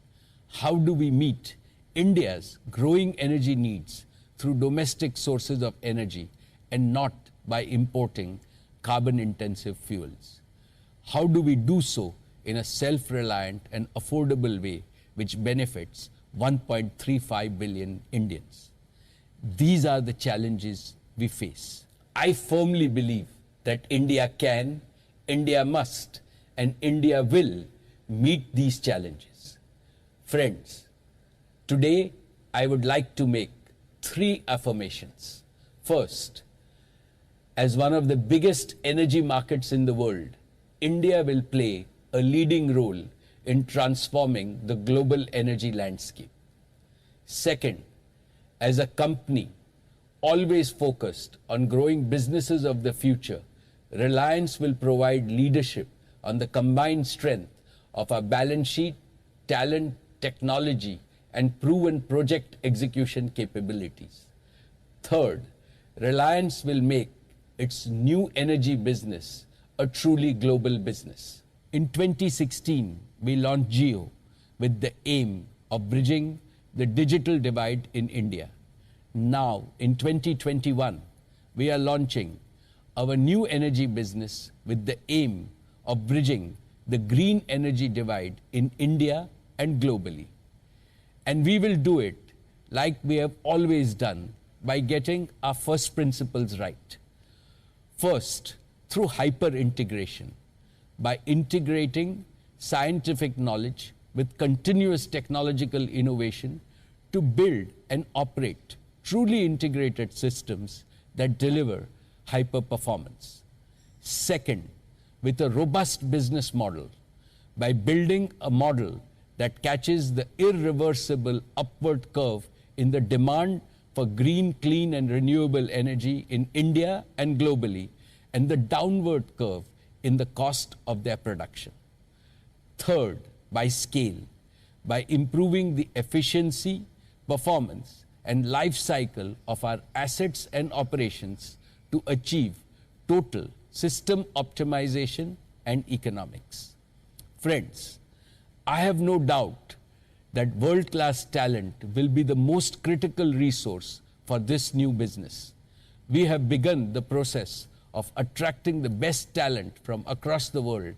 How do we meet India's growing energy needs through domestic sources of energy and not by importing carbon-intensive fuels? How do we do so in a self-reliant and affordable way which benefits 1.35 billion Indians? These are the challenges we face. I firmly believe that India can, India must, and India will meet these challenges. Friends, today I would like to make 3 affirmations. First, as one of the biggest energy markets in the world, India will play a leading role in transforming the global energy landscape. Second, as a company always focused on growing businesses of the future, Reliance will provide leadership on the combined strength of our balance sheet, talent, technology, and proven project execution capabilities. Third, Reliance will make its new energy business a truly global business. In 2016, we launched Jio with the aim of bridging the digital divide in India. Now, in 2021, we are launching our new energy business with the aim of bridging the green energy divide in India and globally. And we will do it like we have always done by getting our first principles right. First, through hyper integration, by integrating scientific knowledge with continuous technological innovation to build and operate truly integrated systems that deliver hyper performance. Second, with a robust business model, by building a model that catches the irreversible upward curve in the demand for green, clean, and renewable energy in India and globally, and the downward curve in the cost of their production. Third, by scale, by improving the efficiency, performance, and life cycle of our assets and operations to achieve total system optimization and economics. Friends, I have no doubt that world-class talent will be the most critical resource for this new business. We have begun the process of attracting the best talent from across the world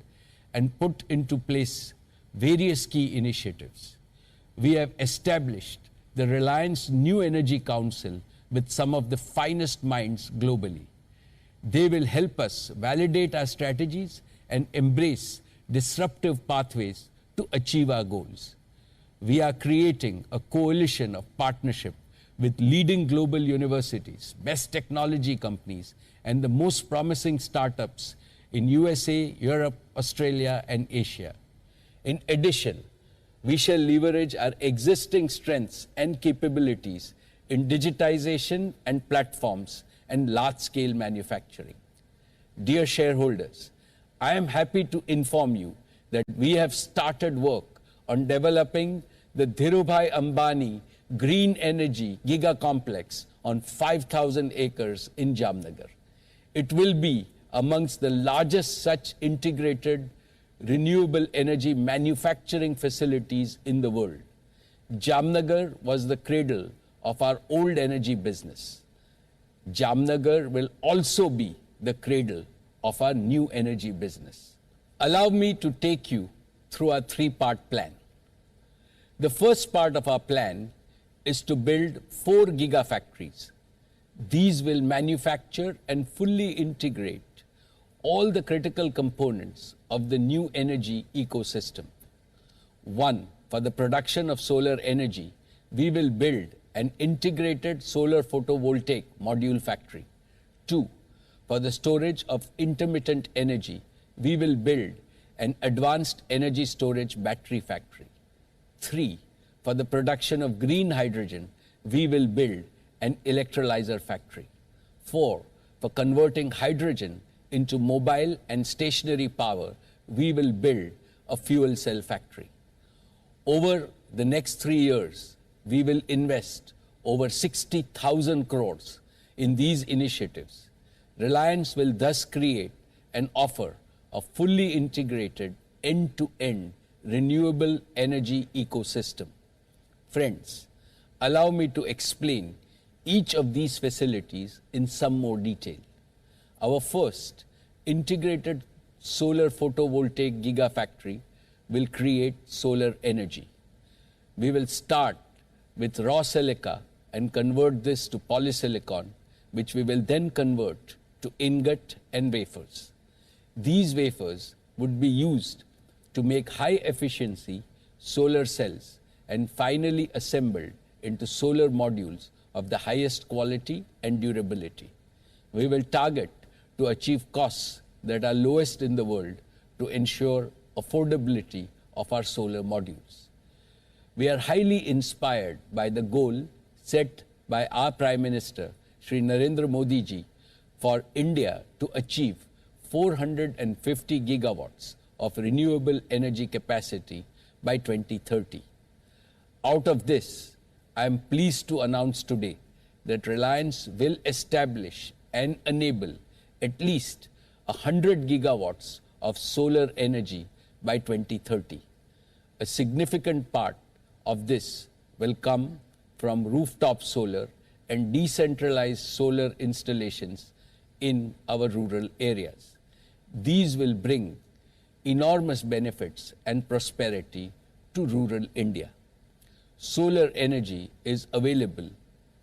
and put into place various key initiatives. We have established the Reliance New Energy Council with some of the finest minds globally. They will help us validate our strategies and embrace disruptive pathways to achieve our goals. We are creating a coalition of partnership with leading global universities, best technology companies, and the most promising startups in USA, Europe, Australia, and Asia. In addition, we shall leverage our existing strengths and capabilities in digitization and platforms and large-scale manufacturing. Dear shareholders, I am happy to inform you that we have started work on developing the Dhirubhai Ambani Green Energy Giga Complex on 5,000 acres in Jamnagar. It will be amongst the largest such integrated renewable energy manufacturing facilities in the world. Jamnagar was the cradle of our old energy business. Jamnagar will also be the cradle of our new energy business. Allow me to take you through our three-part plan. The first part of our plan is to build 4 gigafactories. These will manufacture and fully integrate all the critical components of the new energy ecosystem. 1, for the production of solar energy, we will build an integrated solar photovoltaic module factory. 2, for the storage of intermittent energy, we will build an advanced energy storage battery factory. 3, for the production of green hydrogen, we will build an electrolyzer factory. 4, for converting hydrogen into mobile and stationary power, we will build a fuel cell factory. Over the next 3 years, we will invest over 60,000 crores in these initiatives. Reliance will thus create and offer a fully integrated end-to-end renewable energy ecosystem. Friends, allow me to explain each of these facilities in some more detail. Our first integrated solar photovoltaic gigafactory will create solar energy. We will start with raw silica and convert this to polysilicon, which we will then convert to ingot and wafers. These wafers would be used to make high efficiency solar cells and finally assembled into solar modules of the highest quality and durability. We will target to achieve costs that are lowest in the world to ensure affordability of our solar modules. We are highly inspired by the goal set by our Prime Minister, Shri Narendra Modi ji, for India to achieve 450 gigawatts of renewable energy capacity by 2030. Out of this, I am pleased to announce today that Reliance will establish and enable at least 100 gigawatts of solar energy by 2030. A significant part of this will come from rooftop solar and decentralized solar installations in our rural areas. These will bring enormous benefits and prosperity to rural India. Solar energy is available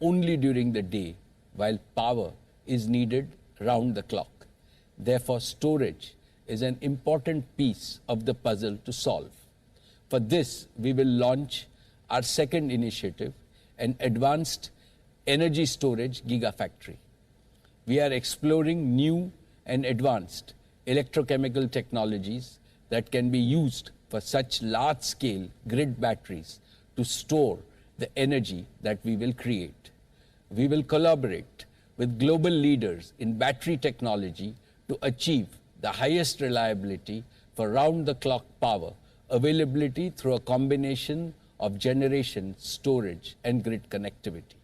only during the day, while power is needed round the clock. Therefore, storage is an important piece of the puzzle to solve. For this, we will launch our second initiative, an advanced energy storage gigafactory. We are exploring new and advanced electrochemical technologies that can be used for such large-scale grid batteries to store the energy that we will create. We will collaborate with global leaders in battery technology to achieve the highest reliability for round-the-clock power availability through a combination of generation, storage, and grid connectivity.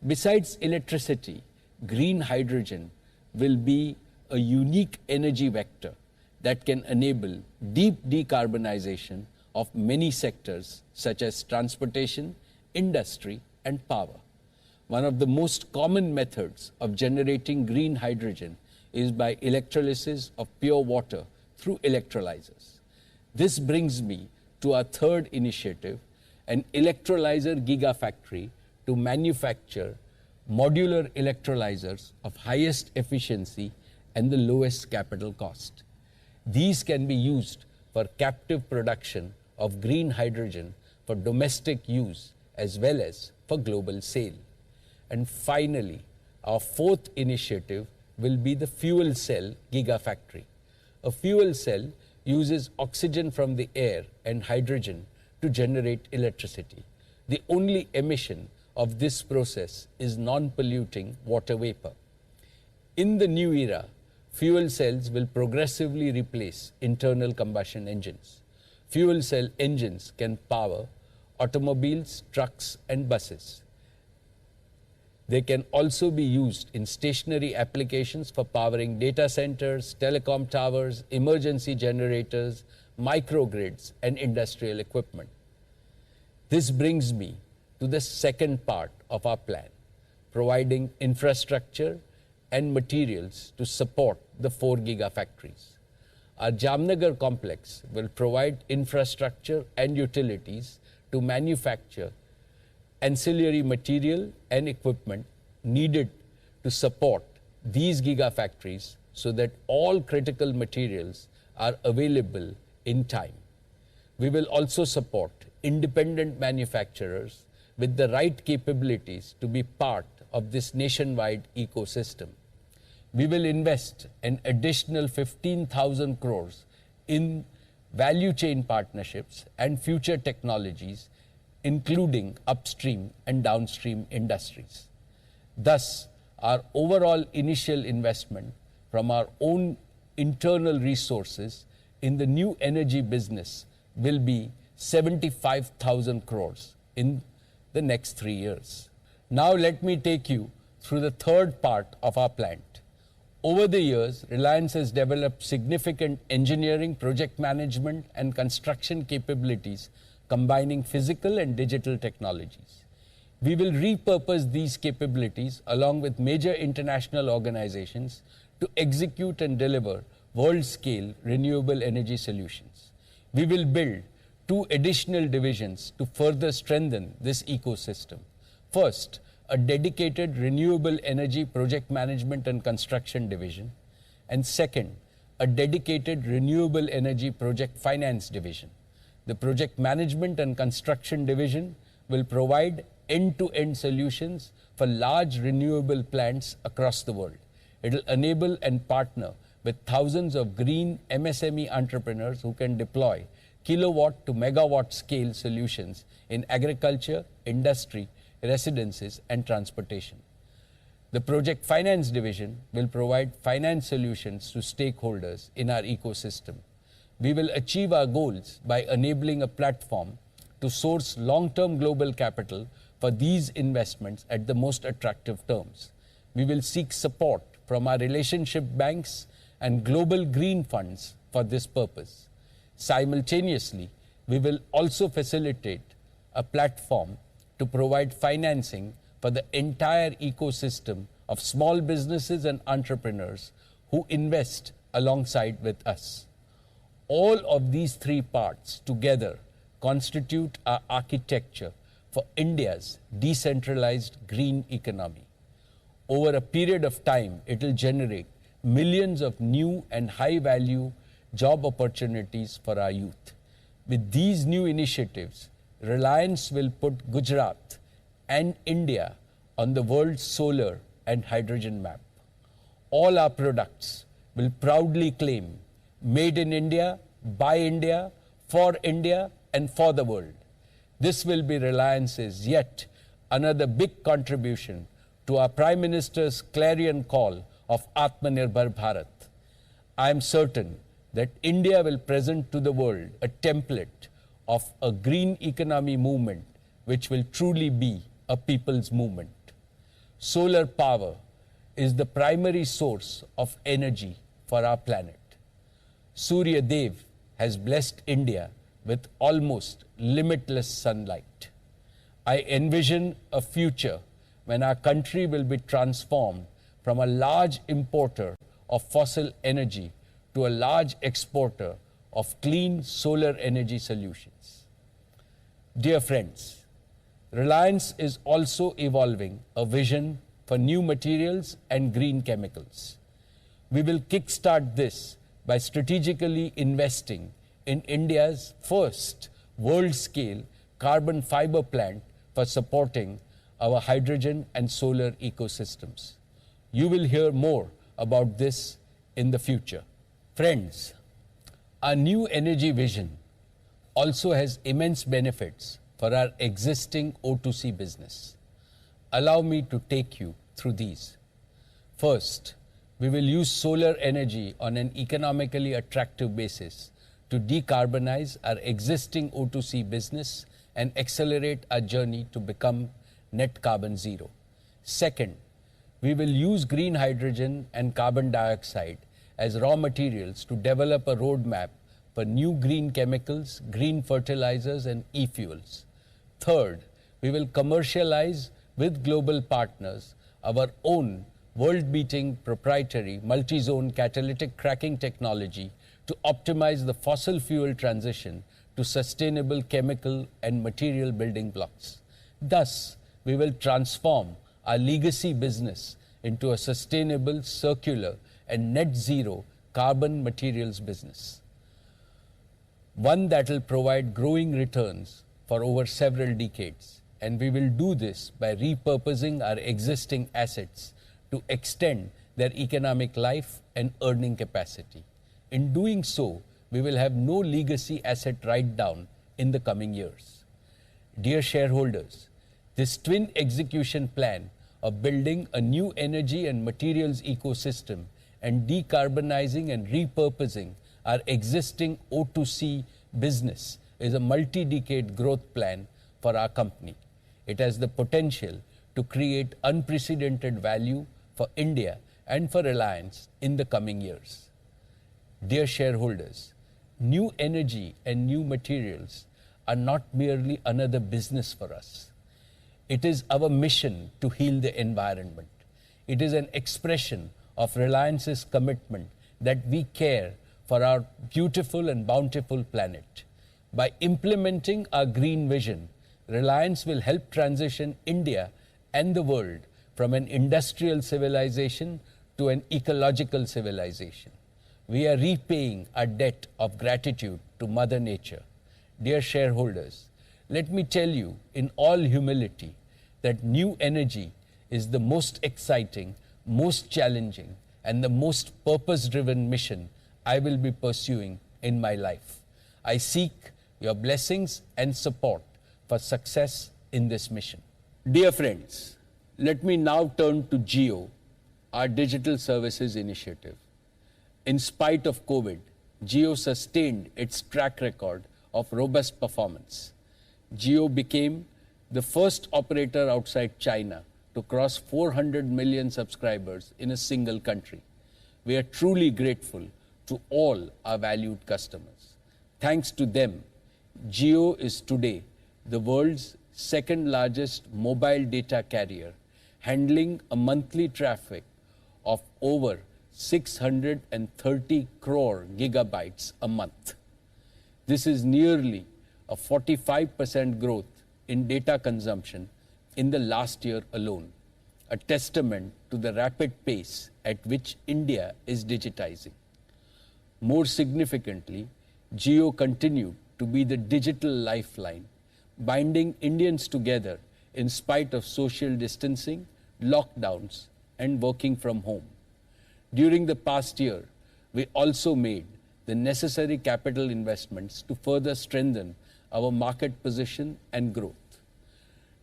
Besides electricity, green hydrogen will be a unique energy vector that can enable deep decarbonization of many sectors such as transportation, industry, and power. One of the most common methods of generating green hydrogen is by electrolysis of pure water through electrolyzers. This brings me to our third initiative, an electrolyzer gigafactory to manufacture modular electrolyzers of highest efficiency and the lowest capital cost. These can be used for captive production of green hydrogen for domestic use as well as for global sale. And finally, our fourth initiative will be the fuel cell gigafactory. A fuel cell uses oxygen from the air and hydrogen to generate electricity. The only emission of this process is non-polluting water vapor. In the new era, fuel cells will progressively replace internal combustion engines. Fuel cell engines can power automobiles, trucks, and buses. They can also be used in stationary applications for powering data centers, telecom towers, emergency generators, microgrids, and industrial equipment. This brings me to the second part of our plan, providing infrastructure and materials to support the 4 gigafactories. Our Jamnagar complex will provide infrastructure and utilities to manufacture ancillary material and equipment needed to support these gigafactories so that all critical materials are available in time. We will also support independent manufacturers with the right capabilities to be part of this nationwide ecosystem. We will invest an additional 15,000 crores in value chain partnerships and future technologies, including upstream and downstream industries. Thus, our overall initial investment from our own internal resources in the new energy business will be 75,000 crores in the next 3 years. Now let me take you through the third part of our plant. Over the years, Reliance has developed significant engineering, project management, and construction capabilities combining physical and digital technologies. We will repurpose these capabilities along with major international organizations to execute and deliver world-scale renewable energy solutions. We will build 2 additional divisions to further strengthen this ecosystem. First, a dedicated renewable energy project management and construction division, and second, a dedicated renewable energy project finance division. The project management and construction division will provide end-to-end solutions for large renewable plants across the world. It will enable and partner with thousands of green MSME entrepreneurs who can deploy kilowatt to megawatt scale solutions in agriculture, industry, residences, and transportation. The project finance division will provide finance solutions to stakeholders in our ecosystem. We will achieve our goals by enabling a platform to source long-term global capital for these investments at the most attractive terms. We will seek support from our relationship banks and global green funds for this purpose. Simultaneously, we will also facilitate a platform to provide financing for the entire ecosystem of small businesses and entrepreneurs who invest alongside with us. All of these 3 parts together constitute our architecture for India's decentralized green economy. Over a period of time, it will generate millions of new and high-value job opportunities for our youth. With these new initiatives, Reliance will put Gujarat and India on the world's solar and hydrogen map. All our products will proudly claim made in India, by India, for India, and for the world. This will be Reliance's yet another big contribution to our Prime Minister's clarion call of Atmanirbhar Bharat. I am certain that India will present to the world a template of a green economy movement which will truly be a people's movement. Solar power is the primary source of energy for our planet. Surya Dev has blessed India with almost limitless sunlight. I envision a future when our country will be transformed from a large importer of fossil energy to a large exporter of clean solar energy solutions. Dear friends, Reliance is also evolving a vision for new materials and green chemicals. We will kickstart this by strategically investing in India's first world-scale carbon fiber plant for supporting our hydrogen and solar ecosystems. You will hear more about this in the future. Friends, our new energy vision also has immense benefits for our existing O2C business. Allow me to take you through these. First, we will use solar energy on an economically attractive basis to decarbonize our existing O2C business and accelerate our journey to become net carbon zero. Second, we will use green hydrogen and carbon dioxide as raw materials to develop a roadmap for new green chemicals, green fertilizers, and e-fuels. Third, we will commercialize with global partners our own world-beating proprietary multi-zone catalytic cracking technology to optimize the fossil fuel transition to sustainable chemical and material building blocks. Thus, we will transform our legacy business into a sustainable, circular, and net zero carbon materials business. One that will provide growing returns for over several decades. And we will do this by repurposing our existing assets to extend their economic life and earning capacity. In doing so, we will have no legacy asset write-down in the coming years. Dear shareholders, this twin execution plan of building a new energy and materials ecosystem and decarbonizing and repurposing our existing O2C business is a multi-decade growth plan for our company. It has the potential to create unprecedented value for India and for Reliance in the coming years. Dear shareholders, new energy and new materials are not merely another business for us. It is our mission to heal the environment. It is an expression of Reliance's commitment that we care for our beautiful and bountiful planet. By implementing our green vision, Reliance will help transition India and the world from an industrial civilization to an ecological civilization. We are repaying our debt of gratitude to Mother Nature. Dear shareholders, let me tell you in all humility that new energy is the most exciting, most challenging, and the most purpose-driven mission I will be pursuing in my life. I seek your blessings and support for success in this mission. Dear friends, let me now turn to Jio, our digital services initiative. In spite of COVID, Jio sustained its track record of robust performance. Jio became the first operator outside China to cross 400 million subscribers in a single country. We are truly grateful to all our valued customers. Thanks to them, Jio is today the world's second largest mobile data carrier, handling a monthly traffic of over 630 crore gigabytes a month. This is nearly a 45% growth in data consumption in the last year alone, a testament to the rapid pace at which India is digitizing. More significantly, Jio continued to be the digital lifeline, binding Indians together in spite of social distancing, lockdowns, and working from home. During the past year, we also made the necessary capital investments to further strengthen our market position and growth.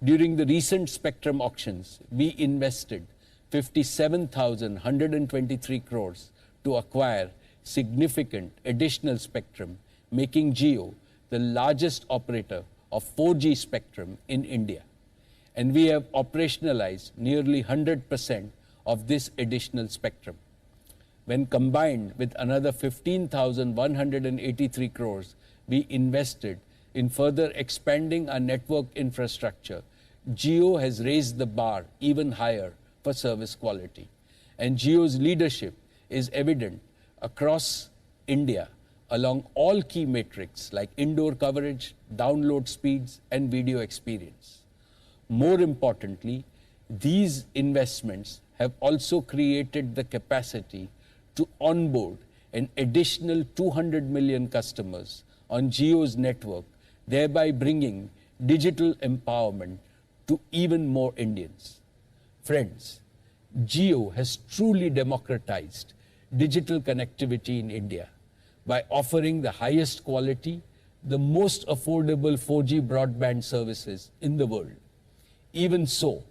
During the recent spectrum auctions, we invested 57,123 crores to acquire significant additional spectrum, making Jio the largest operator of 4G spectrum in India. And we have operationalized nearly 100% of this additional spectrum. When combined with another 15,183 crores we invested in further expanding our network infrastructure, Jio has raised the bar even higher for service quality. And Jio's leadership is evident across India along all key metrics like indoor coverage, download speeds, and video experience. More importantly, these investments have also created the capacity to onboard an additional 200 million customers on Jio's network, thereby bringing digital empowerment to even more Indians. Friends, Jio has truly democratized digital connectivity in India by offering the highest quality, the most affordable 4G broadband services in the world. Even so,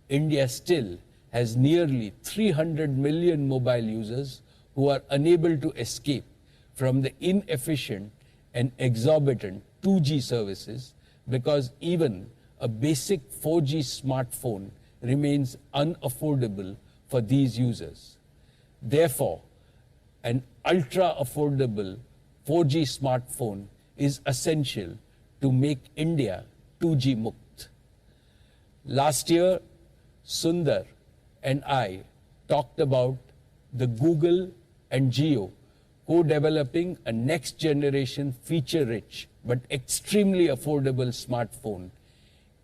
India still has nearly 300 million mobile users who are unable to escape from the inefficient and exorbitant 2G services because even a basic 4G smartphone remains unaffordable for these users. Therefore, an ultra-affordable 4G smartphone is essential to make India 2G Mukt. Last year, Sundar and I talked about the Google and Jio co-developing a next-generation feature-rich but extremely affordable smartphone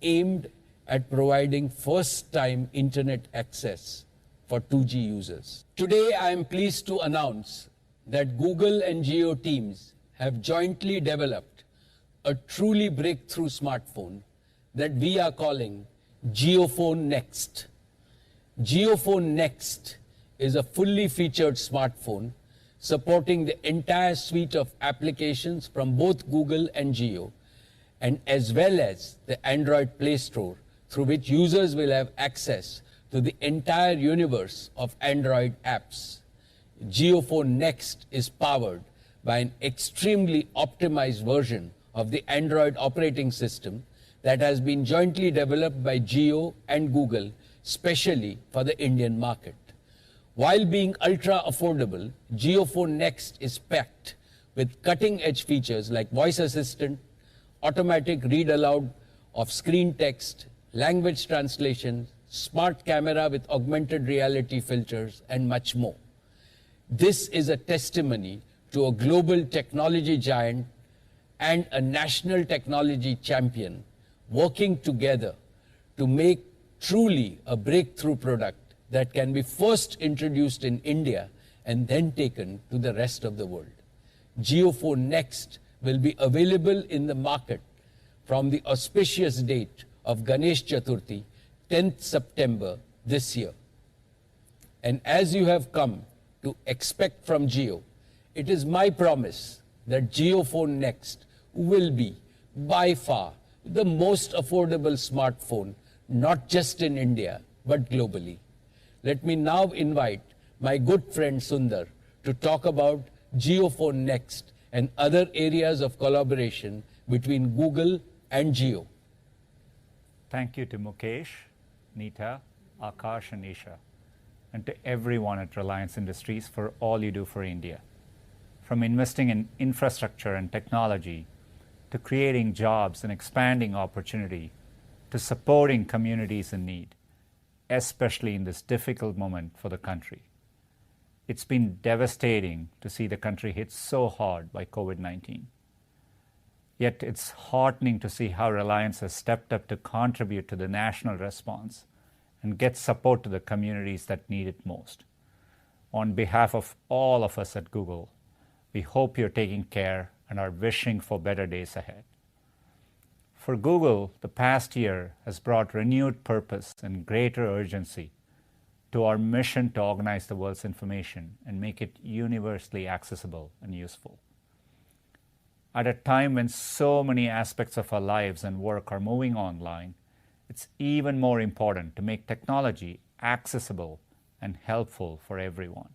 aimed at providing first-time internet access for 2G users. Today, I am pleased to announce that Google and Jio teams have jointly developed a truly breakthrough smartphone that we are calling JioPhone Next. JioPhone Next is a fully featured smartphone supporting the entire suite of applications from both Google and Jio, and as well as the Android Play Store, through which users will have access to the entire universe of Android apps. JioPhone Next is powered by an extremely optimized version of the Android operating system that has been jointly developed by Jio and Google, specially for the Indian market. While being ultra affordable, JioPhone Next is packed with cutting-edge features like voice assistant, automatic read aloud of screen text, language translation, smart camera with augmented reality filters, and much more. This is a testimony to a global technology giant and a national technology champion working together to make truly a breakthrough product that can be first introduced in India and then taken to the rest of the world. JioPhone Next will be available in the market from the auspicious date of Ganesh Chaturthi, 10th September this year. And as you have come to expect from Jio, it is my promise that JioPhone Next will be by far the most affordable smartphone, not just in India, but globally. Let me now invite my good friend Sundar to talk about JioPhone Next and other areas of collaboration between Google and Jio. Thank you to Mukesh, Neeta, Akash, and Isha, and to everyone at Reliance Industries for all you do for India. From investing in infrastructure and technology, to creating jobs and expanding opportunity, to supporting communities in need, especially in this difficult moment for the country. It's been devastating to see the country hit so hard by COVID-19. Yet it's heartening to see how Reliance has stepped up to contribute to the national response and get support to the communities that need it most. On behalf of all of us at Google, we hope you're taking care and are wishing for better days ahead. For Google, the past year has brought renewed purpose and greater urgency to our mission to organize the world's information and make it universally accessible and useful. At a time when so many aspects of our lives and work are moving online, it's even more important to make technology accessible and helpful for everyone.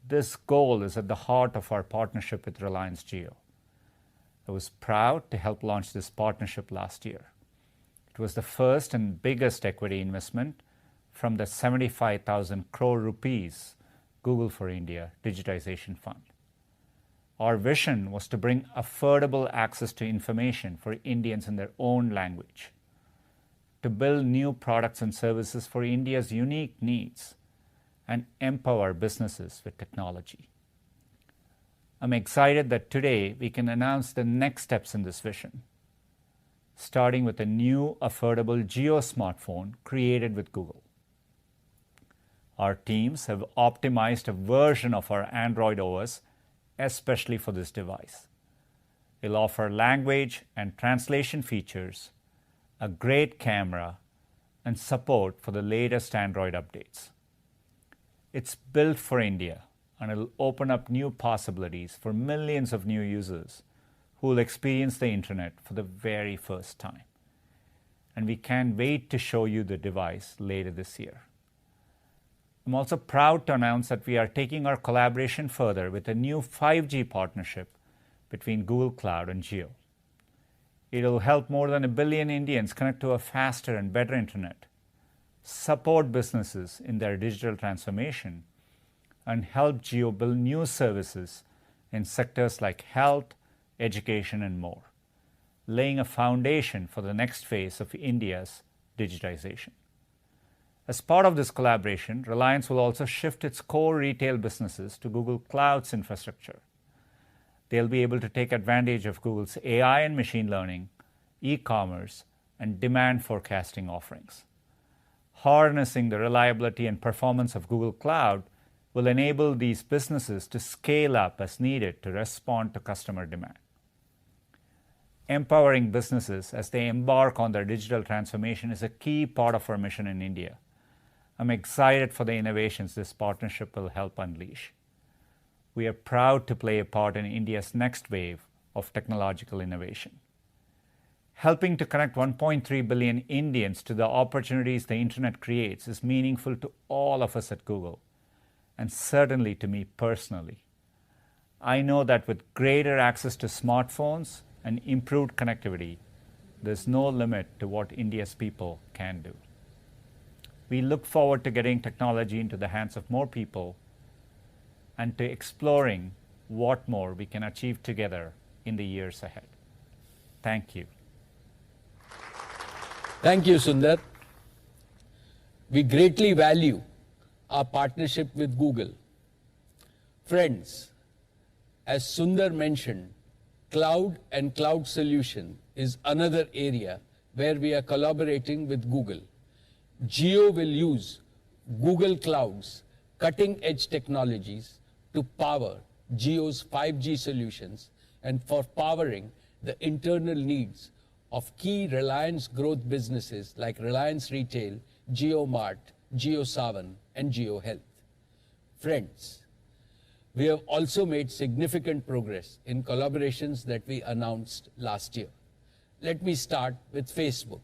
This goal is at the heart of our partnership with Reliance Jio. I was proud to help launch this partnership last year. It was the first and biggest equity investment from the 75,000 crore rupees Google for India Digitization Fund. Our vision was to bring affordable access to information for Indians in their own language, to build new products and services for India's unique needs, and empower businesses with technology. I'm excited that today we can announce the next steps in this vision, starting with a new affordable Jio smartphone created with Google. Our teams have optimized a version of our Android OS especially for this device. It'll offer language and translation features, a great camera, and support for the latest Android updates. It's built for India, and it'll open up new possibilities for millions of new users who will experience the internet for the very first time. And we can't wait to show you the device later this year. I'm also proud to announce that we are taking our collaboration further with a new 5G partnership between Google Cloud and Jio. It'll help more than 1 billion Indians connect to a faster and better internet, support businesses in their digital transformation, and help Jio build new services in sectors like health, education, and more, laying a foundation for the next phase of India's digitization. As part of this collaboration, Reliance will also shift its core retail businesses to Google Cloud's infrastructure. They'll be able to take advantage of Google's AI and machine learning, e-commerce, and demand forecasting offerings. Harnessing the reliability and performance of Google Cloud will enable these businesses to scale up as needed to respond to customer demand. Empowering businesses as they embark on their digital transformation is a key part of our mission in India. I'm excited for the innovations this partnership will help unleash. We are proud to play a part in India's next wave of technological innovation. Helping to connect 1.3 billion Indians to the opportunities the internet creates is meaningful to all of us at Google, and certainly to me personally. I know that with greater access to smartphones and improved connectivity, there's no limit to what India's people can do. We look forward to getting technology into the hands of more people and to exploring what more we can achieve together in the years ahead. Thank you. Thank you, Sundar. We greatly value our partnership with Google. Friends, as Sundar mentioned, cloud and cloud solution is another area where we are collaborating with Google. Jio will use Google Cloud's cutting-edge technologies to power Jio's 5G solutions and for powering the internal needs of key Reliance growth businesses like Reliance Retail, JioMart, JioSaavn, and Jio Health. Friends, we have also made significant progress in collaborations that we announced last year. Let me start with Facebook.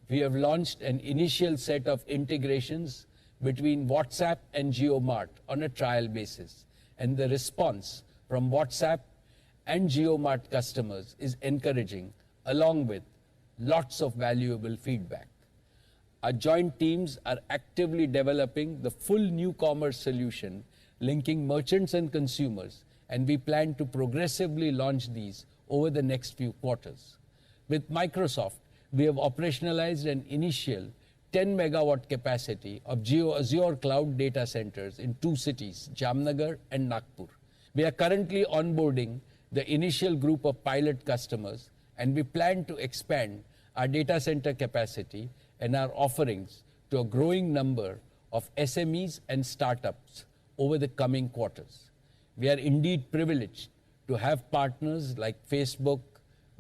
We have launched an initial set of integrations between WhatsApp and JioMart on a trial basis, and the response from WhatsApp and JioMart customers is encouraging, along with lots of valuable feedback. Our joint teams are actively developing the full new commerce solution linking merchants and consumers, and we plan to progressively launch these over the next few quarters. With Microsoft, we have operationalized an initial 10 megawatt capacity of Jio Azure cloud data centers in 2 cities, Jamnagar and Nagpur. We are currently onboarding the initial group of pilot customers, and we plan to expand our data center capacity and our offerings to a growing number of SMEs and startups over the coming quarters. We are indeed privileged to have partners like Facebook,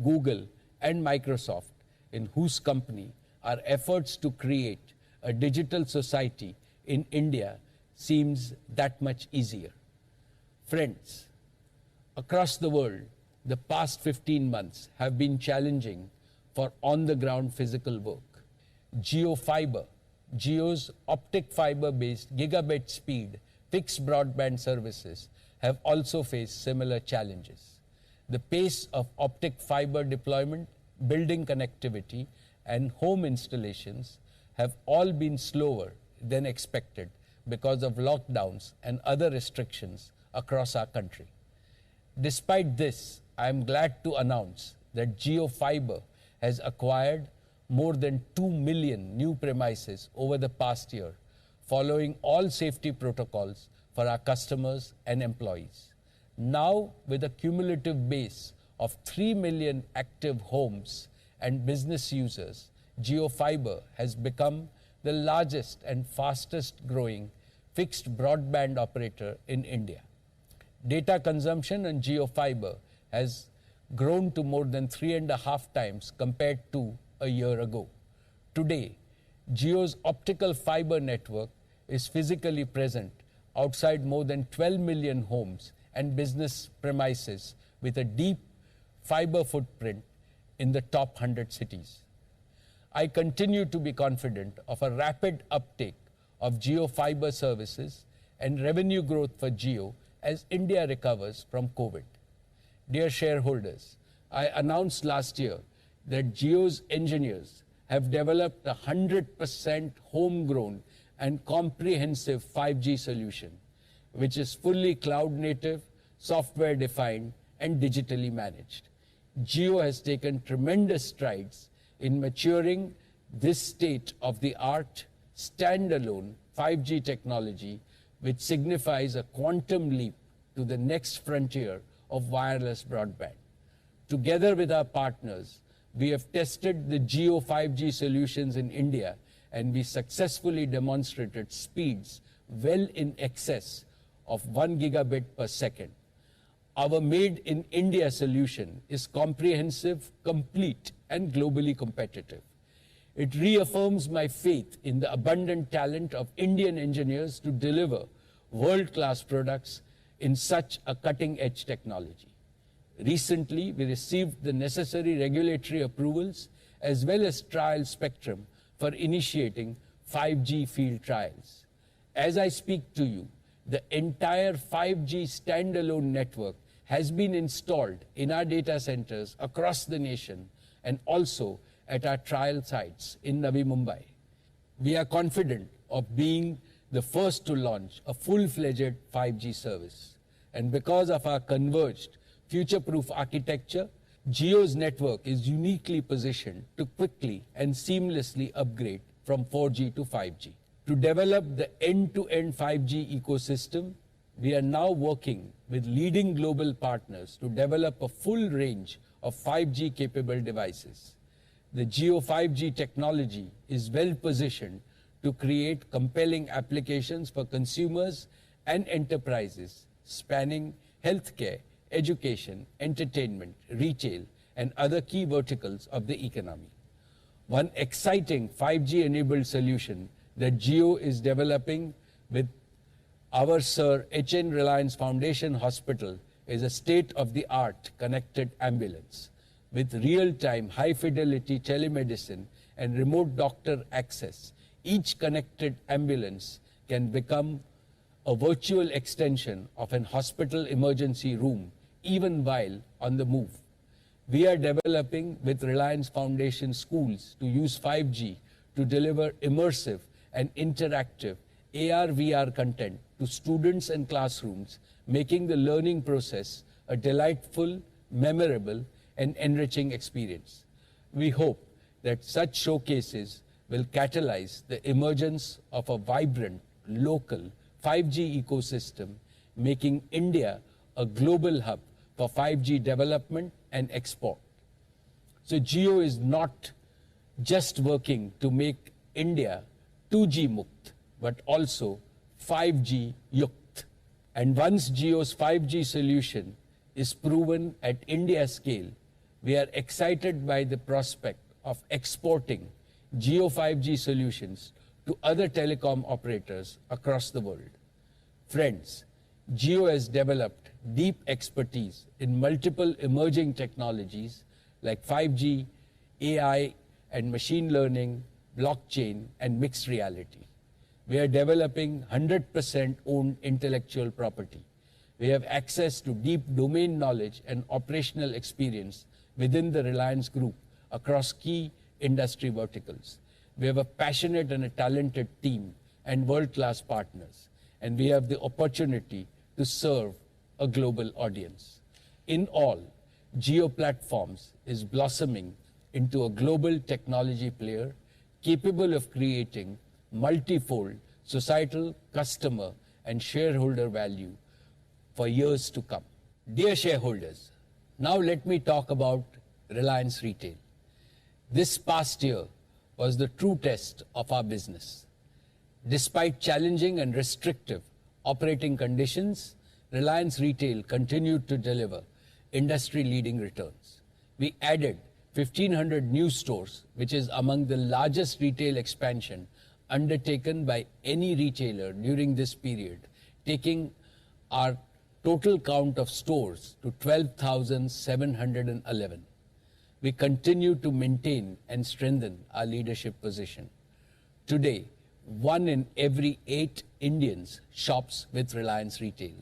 Google, and Microsoft, in whose company our efforts to create a digital society in India seems that much easier. Friends, across the world, the past 15 months have been challenging for on-the-ground physical work. JioFiber, Jio's optic fiber-based gigabit speed fixed broadband services have also faced similar challenges. The pace of optic fiber deployment, building connectivity, and home installations have all been slower than expected because of lockdowns and other restrictions across our country. Despite this, I am glad to announce that Jio Fiber has acquired more than 2 million new premises over the past year, following all safety protocols for our customers and employees. Now, with a cumulative base of 3 million active homes and business users, Jio Fiber has become the largest and fastest growing fixed broadband operator in India. Data consumption on Jio Fiber has grown to more than 3.5 times compared to a year ago. Today, Jio's optical fiber network is physically present outside more than 12 million homes and business premises with a deep fiber footprint in the top 100 cities. I continue to be confident of a rapid uptake of Jio Fiber services and revenue growth for Jio as India recovers from COVID. Dear shareholders, I announced last year that Jio's engineers have developed a 100% homegrown and comprehensive 5G solution, which is fully cloud native, software defined, and digitally managed. Jio has taken tremendous strides in maturing this state-of-the-art standalone 5G technology, which signifies a quantum leap to the next frontier of wireless broadband. Together with our partners, we have tested the Jio 5G solutions in India, and we successfully demonstrated speeds well in excess of 1 gigabit per second. Our Made in India solution is comprehensive, complete, and globally competitive. It reaffirms my faith in the abundant talent of Indian engineers to deliver world-class products in such a cutting-edge technology. Recently, we received the necessary regulatory approvals as well as trial spectrum for initiating 5G field trials. As I speak to you, the entire 5G standalone network has been installed in our data centers across the nation and also at our trial sites in Navi Mumbai. We are confident of being the first to launch a full-fledged 5G service. And because of our converged, future-proof architecture, Jio's network is uniquely positioned to quickly and seamlessly upgrade from 4G to 5G. To develop the end-to-end 5G ecosystem, we are now working with leading global partners to develop a full range of 5G capable devices. The Jio 5G technology is well positioned to create compelling applications for consumers and enterprises spanning healthcare, education, entertainment, retail, and other key verticals of the economy. One exciting 5G enabled solution that Jio is developing with our Sir H.N. Reliance Foundation Hospital is a state-of-the-art connected ambulance. With real-time, high-fidelity telemedicine and remote doctor access, each connected ambulance can become a virtual extension of an hospital emergency room, even while on the move. We are developing with Reliance Foundation schools to use 5G to deliver immersive and interactive AR/VR content to students and classrooms, making the learning process a delightful, memorable, and enriching experience. We hope that such showcases will catalyze the emergence of a vibrant, local 5G ecosystem, making India a global hub for 5G development and export. So Jio is not just working to make India 2G Mukt, but also 5G Yukt. And once Jio's 5G solution is proven at India scale, we are excited by the prospect of exporting Jio 5G solutions to other telecom operators across the world. Friends, Jio has developed deep expertise in multiple emerging technologies like 5G, AI, and machine learning, blockchain, and mixed reality. We are developing 100% owned intellectual property. We have access to deep domain knowledge and operational experience within the Reliance Group across key industry verticals. We have a passionate and a talented team and world-class partners, and we have the opportunity to serve a global audience. In all, Jio Platforms is blossoming into a global technology player capable of creating multifold societal, customer, and shareholder value for years to come. Dear shareholders, now let me talk about Reliance Retail. This past year was the true test of our business. Despite challenging and restrictive operating conditions, Reliance Retail continued to deliver industry-leading returns. We added 1,500 new stores, which is among the largest retail expansion undertaken by any retailer during this period, taking our total count of stores to 12,711. We continue to maintain and strengthen our leadership position. Today, 1 in every 8 Indians shops with Reliance Retail.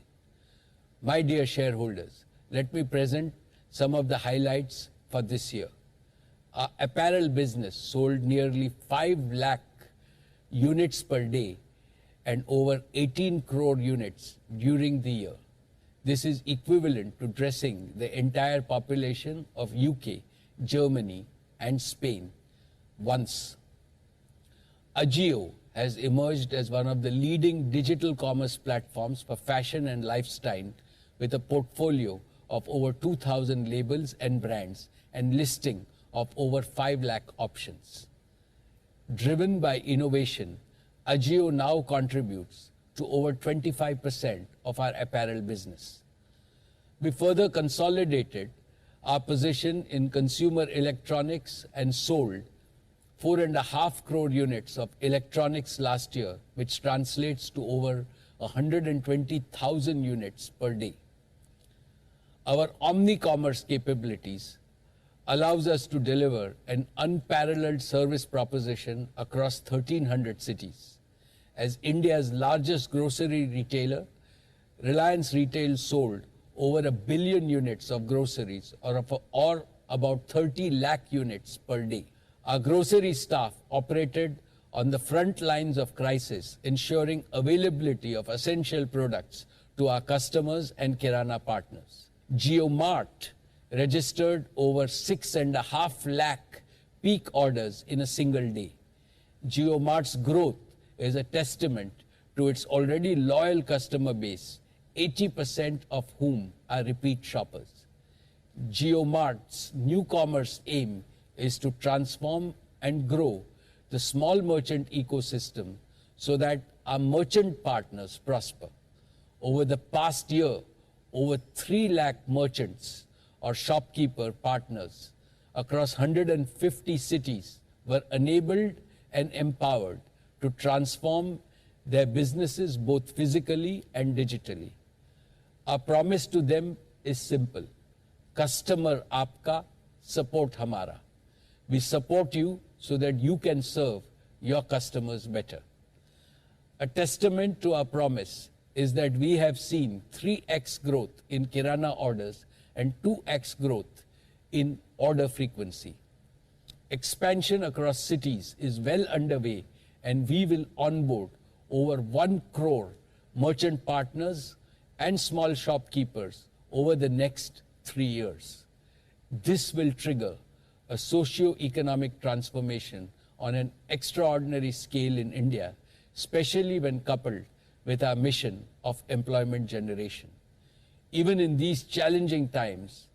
My dear shareholders, let me present some of the highlights for this year. Our apparel business sold nearly 5 lakh units per day and over 18 crore units during the year. This is equivalent to dressing the entire population of UK, Germany, and Spain once. Ajio has emerged as one of the leading digital commerce platforms for fashion and lifestyle with a portfolio of over 2,000 labels and brands and listing of over 5 lakh options. Driven by innovation, Ajio now contributes to over 25% of our apparel business. We further consolidated our position in consumer electronics and sold 4.5 crore units of electronics last year, which translates to over 120,000 units per day. Our omni-commerce capabilities allows us to deliver an unparalleled service proposition across 1,300 cities. As India's largest grocery retailer, Reliance Retail sold over 1 billion units of groceries or about 30 lakh units per day. Our grocery staff operated on the front lines of crisis, ensuring availability of essential products to our customers and Kirana partners. JioMart registered over 6.5 lakh peak orders in a single day. JioMart's growth is a testament to its already loyal customer base, 80% of whom are repeat shoppers. JioMart's new commerce aim is to transform and grow the small merchant ecosystem so that our merchant partners prosper. Over the past year, over 3 lakh merchants or shopkeeper partners across 150 cities were enabled and empowered to transform their businesses both physically and digitally. Our promise to them is simple: customer aapka, support hamara. We support you so that you can serve your customers better. A testament to our promise is that we have seen 3x growth in Kirana orders and 2x growth in order frequency. Expansion across cities is well underway, and we will onboard over 1 crore merchant partners and small shopkeepers over the next 3 years. This will trigger a socio-economic transformation on an extraordinary scale in India, especially when coupled with our mission of employment generation. Even in these challenging times,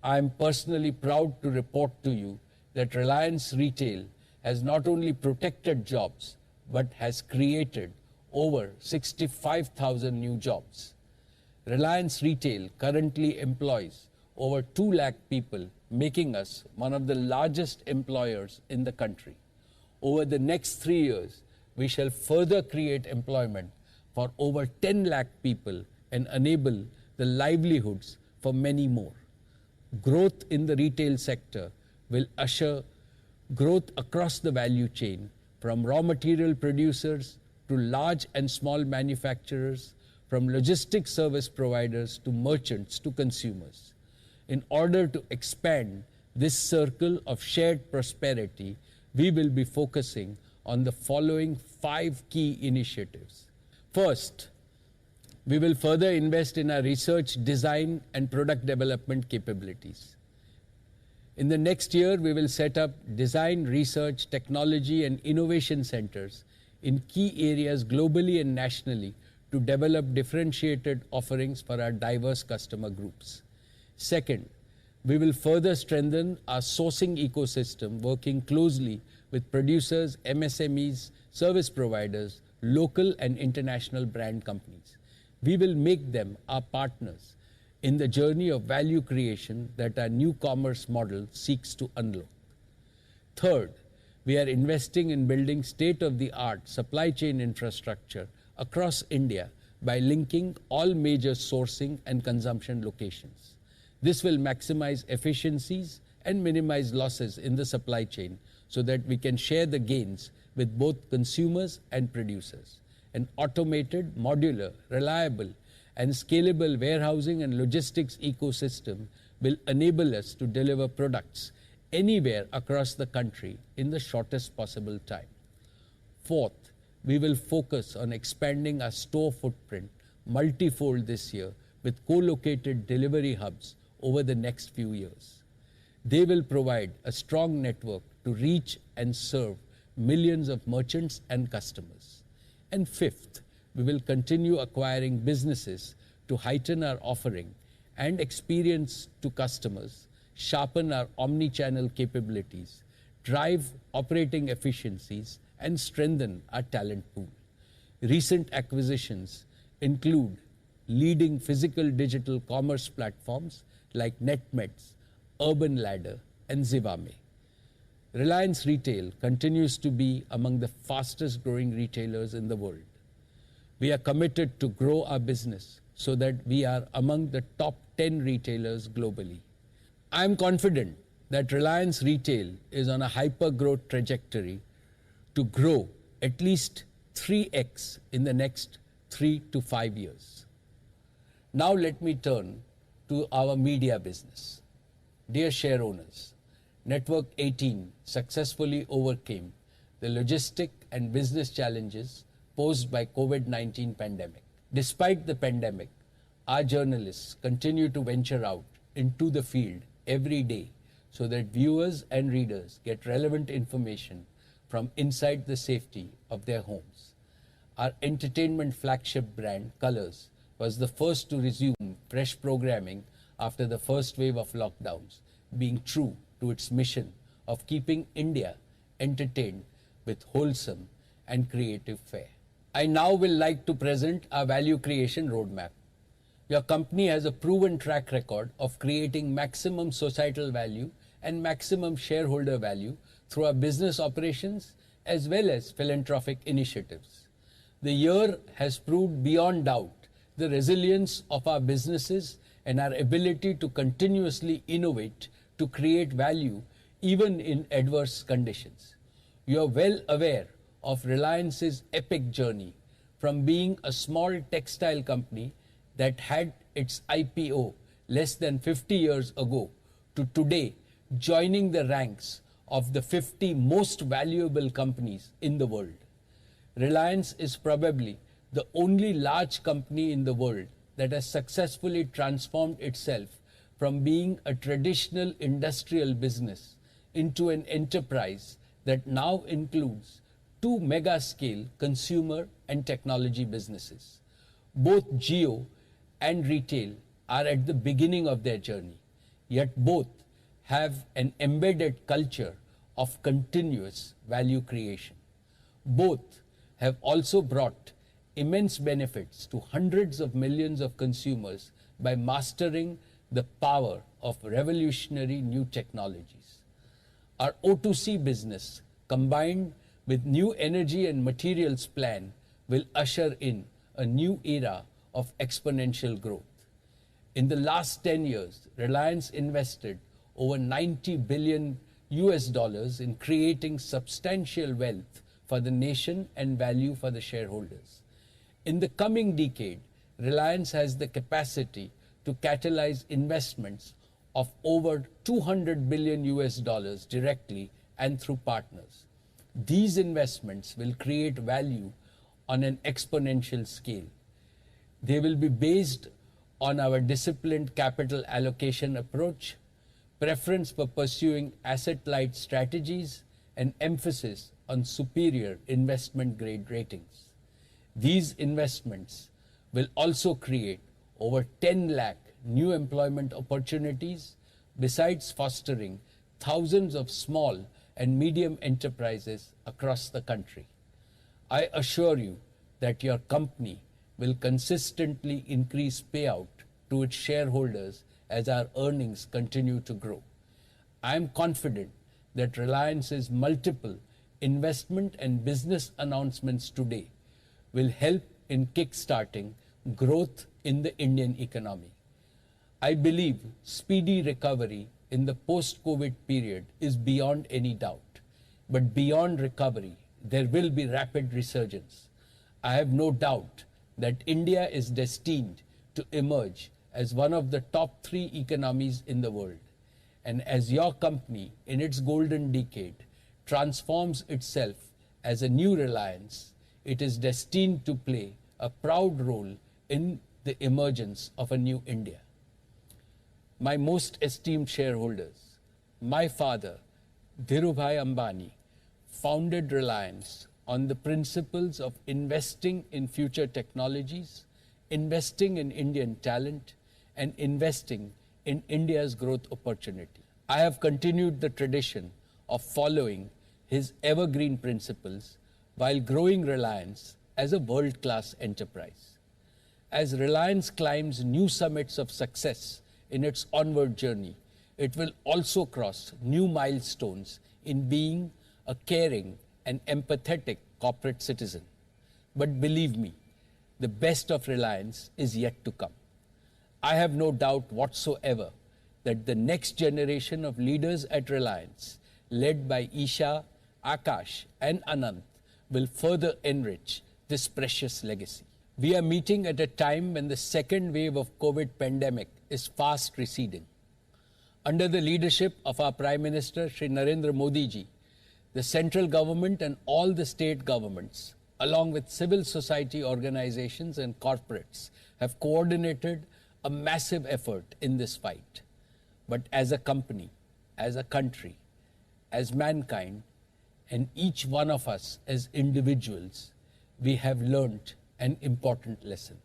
I am personally proud to report to you that Reliance Retail has not only protected jobs, but has created over 65,000 new jobs. Reliance Retail currently employs over 2 lakh people, making us one of the largest employers in the country. Over the next 3 years, we shall further create employment for over 10 lakh people and enable the livelihoods for many more. Growth in the retail sector will usher growth across the value chain, from raw material producers to large and small manufacturers, from logistics service providers to merchants to consumers. In order to expand this circle of shared prosperity, we will be focusing on the following 5 key initiatives. First, we will further invest in our research, design, and product development capabilities. In the next year, we will set up design, research, technology, and innovation centers in key areas globally and nationally to develop differentiated offerings for our diverse customer groups. Second, we will further strengthen our sourcing ecosystem, working closely with producers, MSMEs, service providers, local and international brand companies. We will make them our partners in the journey of value creation that our new commerce model seeks to unlock. Third, we are investing in building state-of-the-art supply chain infrastructure across India by linking all major sourcing and consumption locations. This will maximize efficiencies and minimize losses in the supply chain so that we can share the gains with both consumers and producers. An automated, modular, reliable, and scalable warehousing and logistics ecosystem will enable us to deliver products anywhere across the country in the shortest possible time. Fourth, we will focus on expanding our store footprint multifold this year with co-located delivery hubs over the next few years. They will provide a strong network to reach and serve millions of merchants and customers. And fifth, we will continue acquiring businesses to heighten our offering and experience to customers, sharpen our omni-channel capabilities, drive operating efficiencies, and strengthen our talent pool. Recent acquisitions include leading physical digital commerce platforms like NetMeds, Urban Ladder, and Zivame. Reliance Retail continues to be among the fastest growing retailers in the world. We are committed to grow our business so that we are among the top 10 retailers globally. I am confident that Reliance Retail is on a hyper-growth trajectory to grow at least 3x in the next 3 to 5 years. Now let me turn to our media business. Dear share owners, Network 18 successfully overcame the logistic and business challenges posed by COVID-19 pandemic. Despite the pandemic, our journalists continue to venture out into the field every day so that viewers and readers get relevant information from inside the safety of their homes. Our entertainment flagship brand, Colors, was the first to resume fresh programming after the first wave of lockdowns, being true to its mission of keeping India entertained with wholesome and creative fare. I now will like to present our value creation roadmap. Your company has a proven track record of creating maximum societal value and maximum shareholder value through our business operations as well as philanthropic initiatives. The year has proved beyond doubt the resilience of our businesses and our ability to continuously innovate to create value even in adverse conditions. You are well aware of Reliance's epic journey from being a small textile company that had its IPO less than 50 years ago to today joining the ranks of the 50 most valuable companies in the world. Reliance is probably the only large company in the world that has successfully transformed itself from being a traditional industrial business into an enterprise that now includes 2 mega-scale consumer and technology businesses. Both Jio and retail are at the beginning of their journey, yet both have an embedded culture of continuous value creation. Both have also brought immense benefits to hundreds of millions of consumers by mastering the power of revolutionary new technologies. Our O2C business, combined with new energy and materials plan, will usher in a new era of exponential growth. In the last 10 years, Reliance invested over $90 billion in creating substantial wealth for the nation and value for the shareholders. In the coming decade, Reliance has the capacity to catalyze investments of over 200 billion US dollars directly and through partners. These investments will create value on an exponential scale. They will be based on our disciplined capital allocation approach, preference for pursuing asset-light strategies, and emphasis on superior investment-grade ratings. These investments will also create over 10 lakh new employment opportunities, besides fostering thousands of small and medium enterprises across the country. I assure you that your company will consistently increase payout to its shareholders as our earnings continue to grow. I am confident that Reliance's multiple investment and business announcements today will help in kickstarting growth in the Indian economy. I believe speedy recovery in the post-COVID period is beyond any doubt. But beyond recovery, there will be rapid resurgence. I have no doubt that India is destined to emerge as one of the top 3 economies in the world. And as your company, in its golden decade, transforms itself as a new Reliance, it is destined to play a proud role in the emergence of a new India. My most esteemed shareholders, my father, Dhirubhai Ambani, founded Reliance on the principles of investing in future technologies, investing in Indian talent, and investing in India's growth opportunity. I have continued the tradition of following his evergreen principles while growing Reliance as a world-class enterprise. As Reliance climbs new summits of success in its onward journey, it will also cross new milestones in being a caring and empathetic corporate citizen. But believe me, the best of Reliance is yet to come. I have no doubt whatsoever that the next generation of leaders at Reliance, led by Isha, Akash, and Anant, will further enrich this precious legacy. We are meeting at a time when the second wave of COVID pandemic is fast receding. Under the leadership of our Prime Minister, Shri Narendra Modi ji, the central government and all the state governments, along with civil society organizations and corporates, have coordinated a massive effort in this fight. But as a company, as a country, as mankind, and each one of us as individuals, we have learnt an important lesson.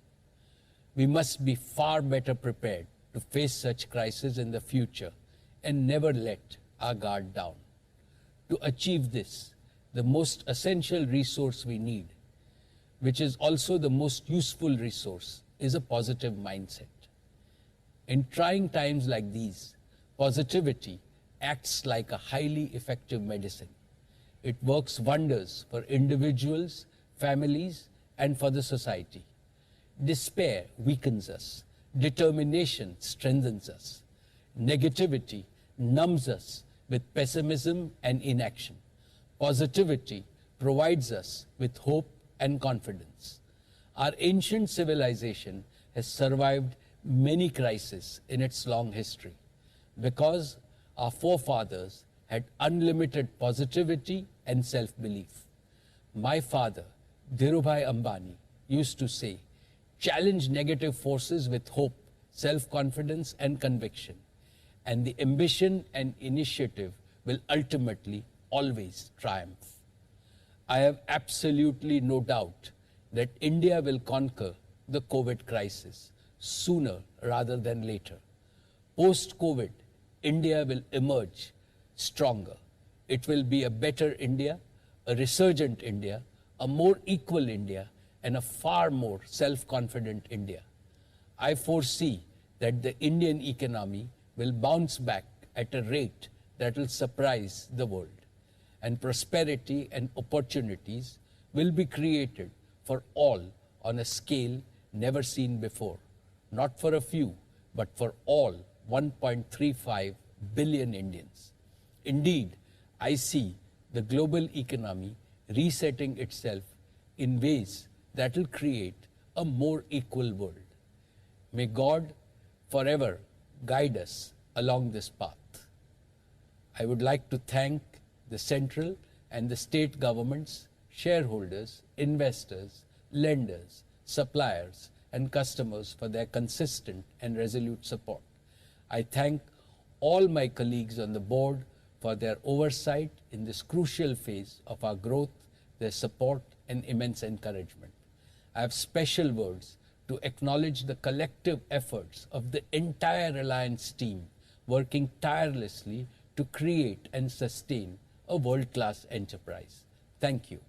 We must be far better prepared to face such crises in the future and never let our guard down. To achieve this, the most essential resource we need, which is also the most useful resource, is a positive mindset. In trying times like these, positivity acts like a highly effective medicine. It works wonders for individuals, families, and for the society. Despair weakens us. Determination strengthens us. Negativity numbs us with pessimism and inaction. Positivity provides us with hope and confidence. Our ancient civilization has survived many crises in its long history because our forefathers had unlimited positivity and self-belief. My father, Dhirubhai Ambani, used to say, challenge negative forces with hope, self-confidence, and conviction, and the ambition and initiative will ultimately always triumph. I have absolutely no doubt that India will conquer the COVID crisis sooner rather than later. Post-COVID, India will emerge stronger. It will be a better India, a resurgent India, a more equal India, and a far more self-confident India. I foresee that the Indian economy will bounce back at a rate that will surprise the world, and prosperity and opportunities will be created for all on a scale never seen before, not for a few, but for all 1.35 billion Indians. Indeed, I see the global economy resetting itself in ways that will create a more equal world. May God forever guide us along this path. I would like to thank the central and the state governments, shareholders, investors, lenders, suppliers, and customers for their consistent and resolute support. I thank all my colleagues on the board for their oversight in this crucial phase of our growth, their support, and immense encouragement. I have special words to acknowledge the collective efforts of the entire Reliance team working tirelessly to create and sustain a world-class enterprise. Thank you.